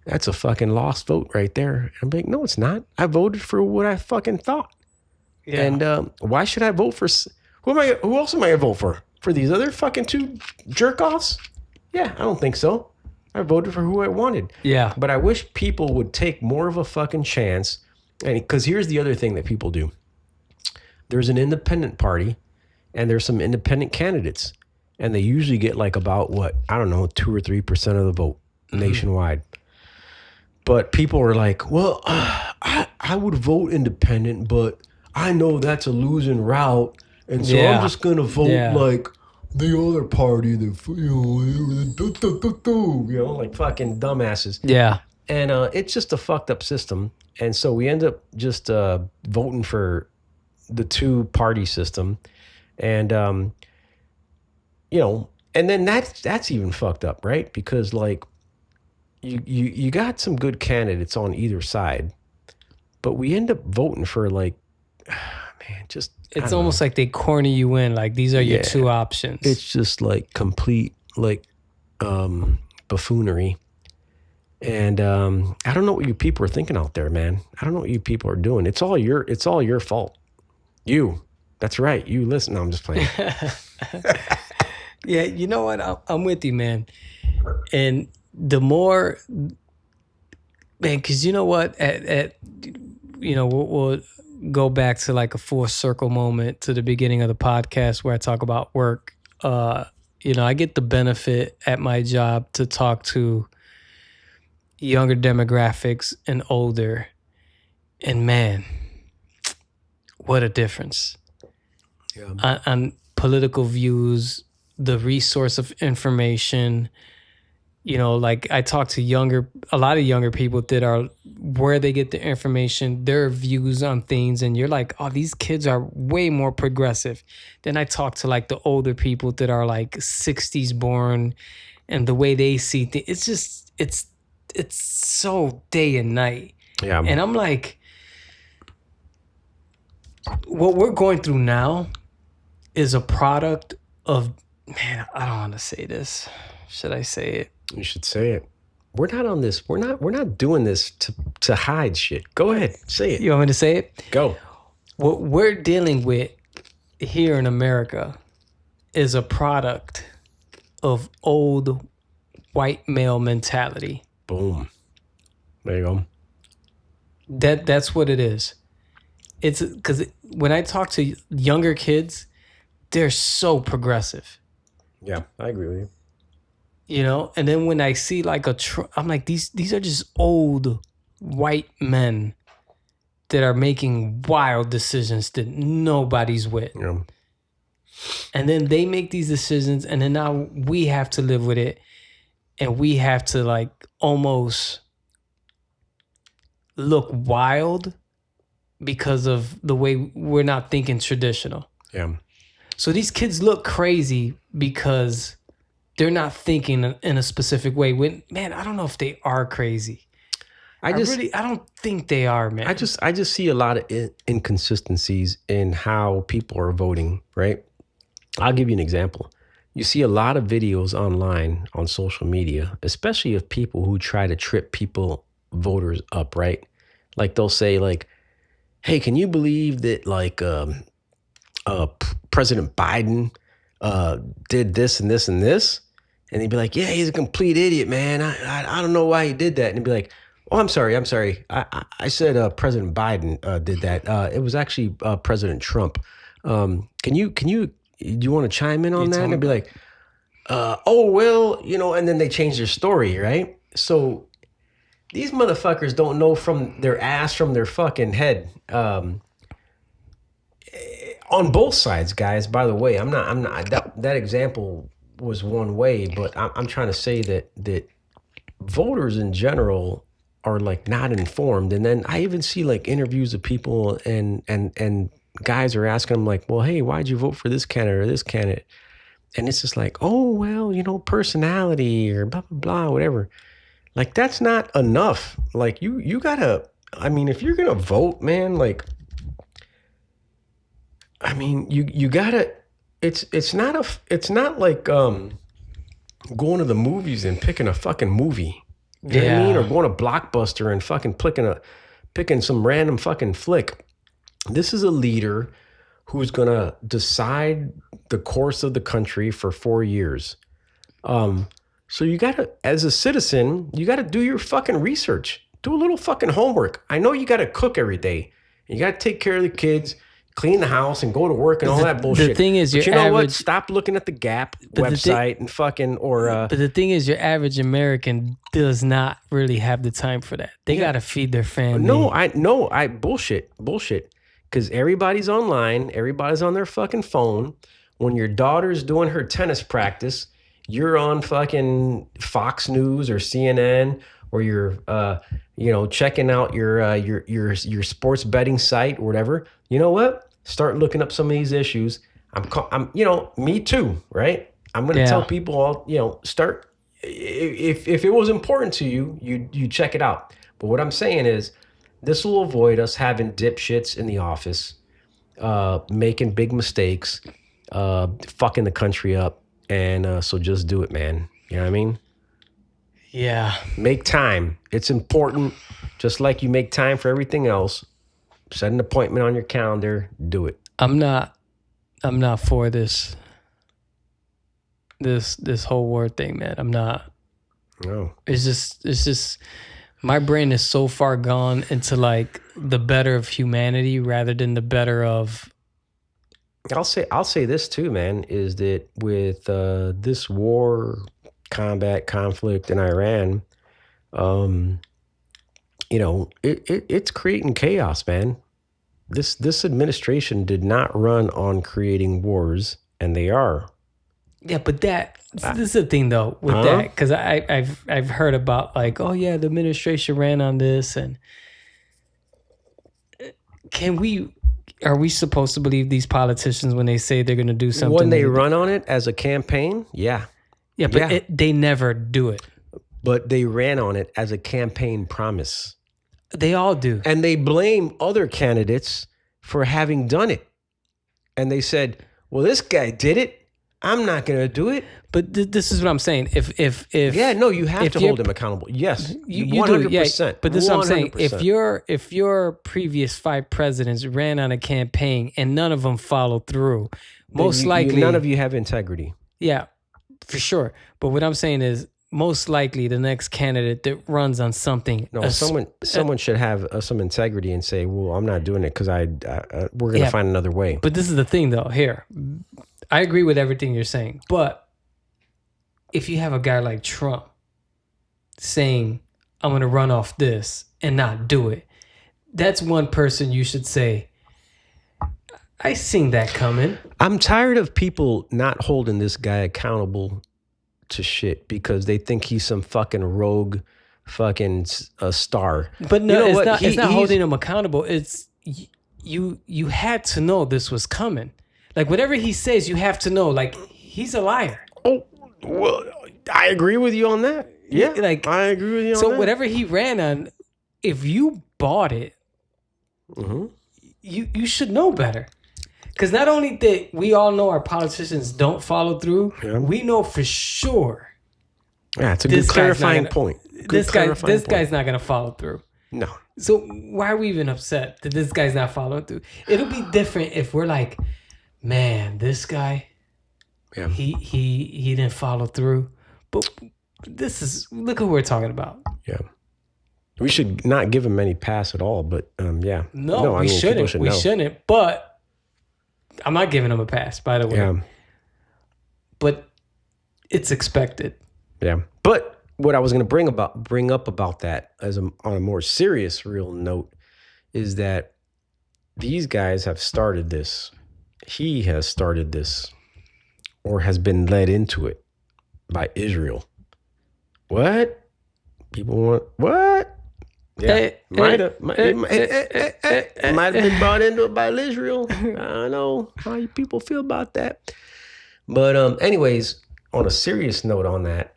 that's a fucking lost vote right there. I'm like, no, it's not. I voted for what I fucking thought. Yeah. And why should I vote for... Who else am I going to vote for? For these other fucking two jerk-offs? Yeah, I don't think so. I voted for who I wanted. Yeah. But I wish people would take more of a fucking chance. And because here's the other thing that people do. There's an independent party, and there's some independent candidates. And they usually get like about, 2 or 3% of the vote nationwide. But people are like, well, I would vote independent, but I know that's a losing route. And so I'm just going to vote like the other party, like fucking dumbasses. Yeah. And it's just a fucked up system. And so we end up just voting for the two-party system. And, and then that's even fucked up, right? Because, like, you got some good candidates on either side, but we end up voting for like, just... It's almost like they corner you in, like these are your two options. It's just like complete like buffoonery. And I don't know what you people are thinking out there, man. I don't know what you people are doing. It's all your fault. You. That's right. You listen. No, I'm just playing. Yeah, you know what? I'm with you, man. And the more, man, because you know what, we'll go back to like a full circle moment to the beginning of the podcast where I talk about work. I get the benefit at my job to talk to younger demographics and older. And man, what a difference. Yeah. On political views, the resource of information. Like I talk to a lot of younger people that are where they get the information, their views on things, and you're like, oh, these kids are way more progressive. Then I talk to like the older people that are like 60s born, and the way they see things, it's just it's so day and night. Yeah. And I'm like, what we're going through now is a product of, man, I don't want to say this. Should I say it? You should say it. We're not on this. We're not doing this to hide shit. Go ahead, say it. You want me to say it? Go. What we're dealing with here in America is a product of old white male mentality. Boom. There you go. That's what it is. It's because when I talk to younger kids, they're so progressive. Yeah, I agree with you. And then when I see like I'm like, these are just old white men that are making wild decisions that nobody's with. Yeah. And then they make these decisions, and then now we have to live with it, and we have to like almost look wild because of the way we're not thinking traditional. Yeah. So these kids look crazy because they're not thinking in a specific way. Man, I don't know if they are crazy. I don't think they are, man. I just see a lot of inconsistencies in how people are voting, right? I'll give you an example. You see a lot of videos online on social media, especially of people who try to trip voters up, right? Like they'll say like, hey, can you believe that like President Biden did this and this and this? And they'd be like, yeah, he's a complete idiot, man. I don't know why he did that. And he'd be like, oh, I'm sorry. I said President Biden did that. It was actually President Trump. Do you want to chime in on that? And I'd be like, oh, well, and then they change their story, right? So these motherfuckers don't know from their ass from their fucking head. On both sides, guys, by the way, I'm not that example was one way, but I'm trying to say that voters in general are like not informed. And then I even see like interviews of people and guys are asking them like, well, hey, why'd you vote for this candidate or this candidate? And it's just like, oh, well, personality or blah, blah, blah, whatever. Like, that's not enough. Like you gotta, if you're going to vote, man, like, you gotta, it's not like going to the movies and picking a fucking movie. You know what I mean? Or going to Blockbuster and fucking picking some random fucking flick. This is a leader who's gonna decide the course of the country for 4 years. So you gotta, as a citizen, you gotta do your fucking research. Do a little fucking homework. I know you gotta cook every day. You gotta take care of the kids, clean the house, and go to work and all that bullshit. The thing is, but you know what? Stop looking at the Gap website and fucking But the thing is, your average American does not really have the time for that. They gotta feed their family. I bullshit. Because everybody's online, everybody's on their fucking phone. When your daughter's doing her tennis practice, you're on fucking Fox News or CNN, or you're checking out your sports betting site or whatever. You know what? Start looking up some of these issues. I'm me too, right? I'm gonna tell people all, start if it was important to you, you check it out. But what I'm saying is, this will avoid us having dipshits in the office, making big mistakes, fucking the country up. And so just do it, man. You know what I mean? Yeah. Make time. It's important. Just like you make time for everything else. Set an appointment on your calendar. Do it. I'm not for this whole war thing, man. I'm not. No. It's just my brain is so far gone into like the better of humanity rather than the better of. I'll say this too, man, is that with this war, conflict in Iran, it's creating chaos, man. This administration did not run on creating wars, and they are. Yeah, but this is the thing though with that, because I've heard about like, oh yeah, the administration ran on this, and are we supposed to believe these politicians when they say they're going to do something? When they run on it as a campaign, yeah. Yeah, but they never do it. But they ran on it as a campaign promise. They all do. And they blame other candidates for having done it. And they said, well, this guy did it. I'm not going to do it. But this is what I'm saying. If you have to hold him accountable. Yes, you 100%. do. Yeah, but this is what I'm saying. 100%. If your previous 5 presidents ran on a campaign and none of them followed through, most likely none of you have integrity. Yeah, for sure. But what I'm saying is, most likely the next candidate that runs on something. No, someone should have some integrity and say, well, I'm not doing it because we're going to find another way. But this is the thing, though. Here, I agree with everything you're saying. But if you have a guy like Trump saying, I'm going to run off this and not do it, that's one person you should say, I seen that coming. I'm tired of people not holding this guy accountable to shit because they think he's some fucking rogue fucking star. But no, it's not holding him accountable. It's you had to know this was coming. Like whatever he says, you have to know. Like he's a liar. Oh, well, I agree with you on that. Yeah, like I agree with you on that. So whatever he ran on, if you bought it, you should know better. Because not only that we all know our politicians don't follow through, we know for sure. Yeah, it's a good clarifying point. This guy's not going to follow through. No. So why are we even upset that this guy's not following through? It'll be different if we're like, man, this guy, he didn't follow through. But look who we're talking about. Yeah. We should not give him any pass at all, but yeah. No, we shouldn't. We shouldn't, but I'm not giving him a pass, by the way. Yeah. But it's expected. Yeah. But what I was going to bring up about that on a more serious, real note is that these guys have started this. He has started this or has been led into it by Israel. What? People want what? Yeah, might have been brought into it by Israel. I don't know how you people feel about that. But anyways, on a serious note on that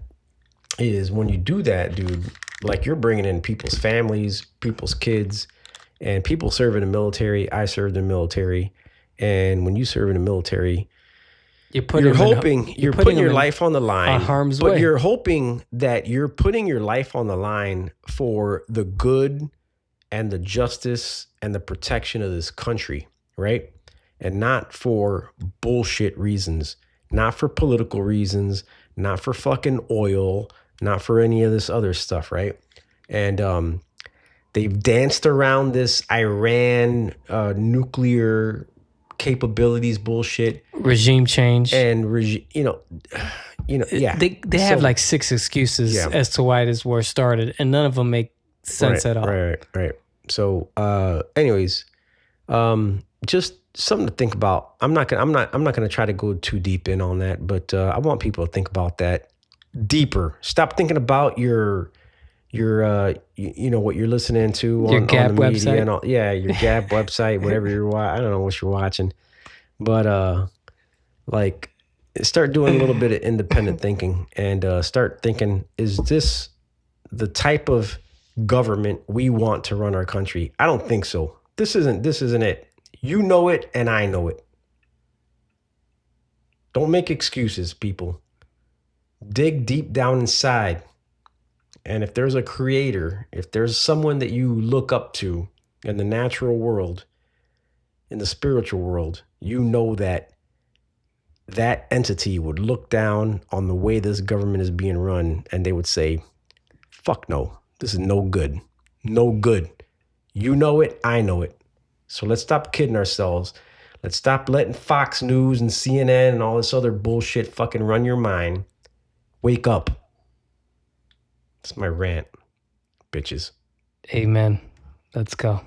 is when you do that, dude, like you're bringing in people's families, people's kids, and people serve in the military. I served in the military. And when you serve in the military, you're putting your life on the line. Harm's way. But you're hoping that you're putting your life on the line for the good and the justice and the protection of this country, right? And not for bullshit reasons, not for political reasons, not for fucking oil, not for any of this other stuff, right? And they've danced around this Iran nuclear capabilities bullshit, regime change, and yeah. They have like 6 excuses as to why this war started, and none of them make sense at all. Right. So, anyways, just something to think about. I'm not gonna try to go too deep in on that, but I want people to think about that deeper. Stop thinking about your what you're listening to on the media website. And all. Yeah, your Gab website, whatever you're watching. I don't know what you're watching, but like start doing a little bit of independent thinking and start thinking: is this the type of government we want to run our country? I don't think so. This isn't it. You know it, and I know it. Don't make excuses, people. Dig deep down inside. And if there's a creator, if there's someone that you look up to in the natural world, in the spiritual world, you know that entity would look down on the way this government is being run and they would say, fuck no, this is no good. No good. You know it. I know it. So let's stop kidding ourselves. Let's stop letting Fox News and CNN and all this other bullshit fucking run your mind. Wake up. That's my rant, bitches. Amen. Let's go.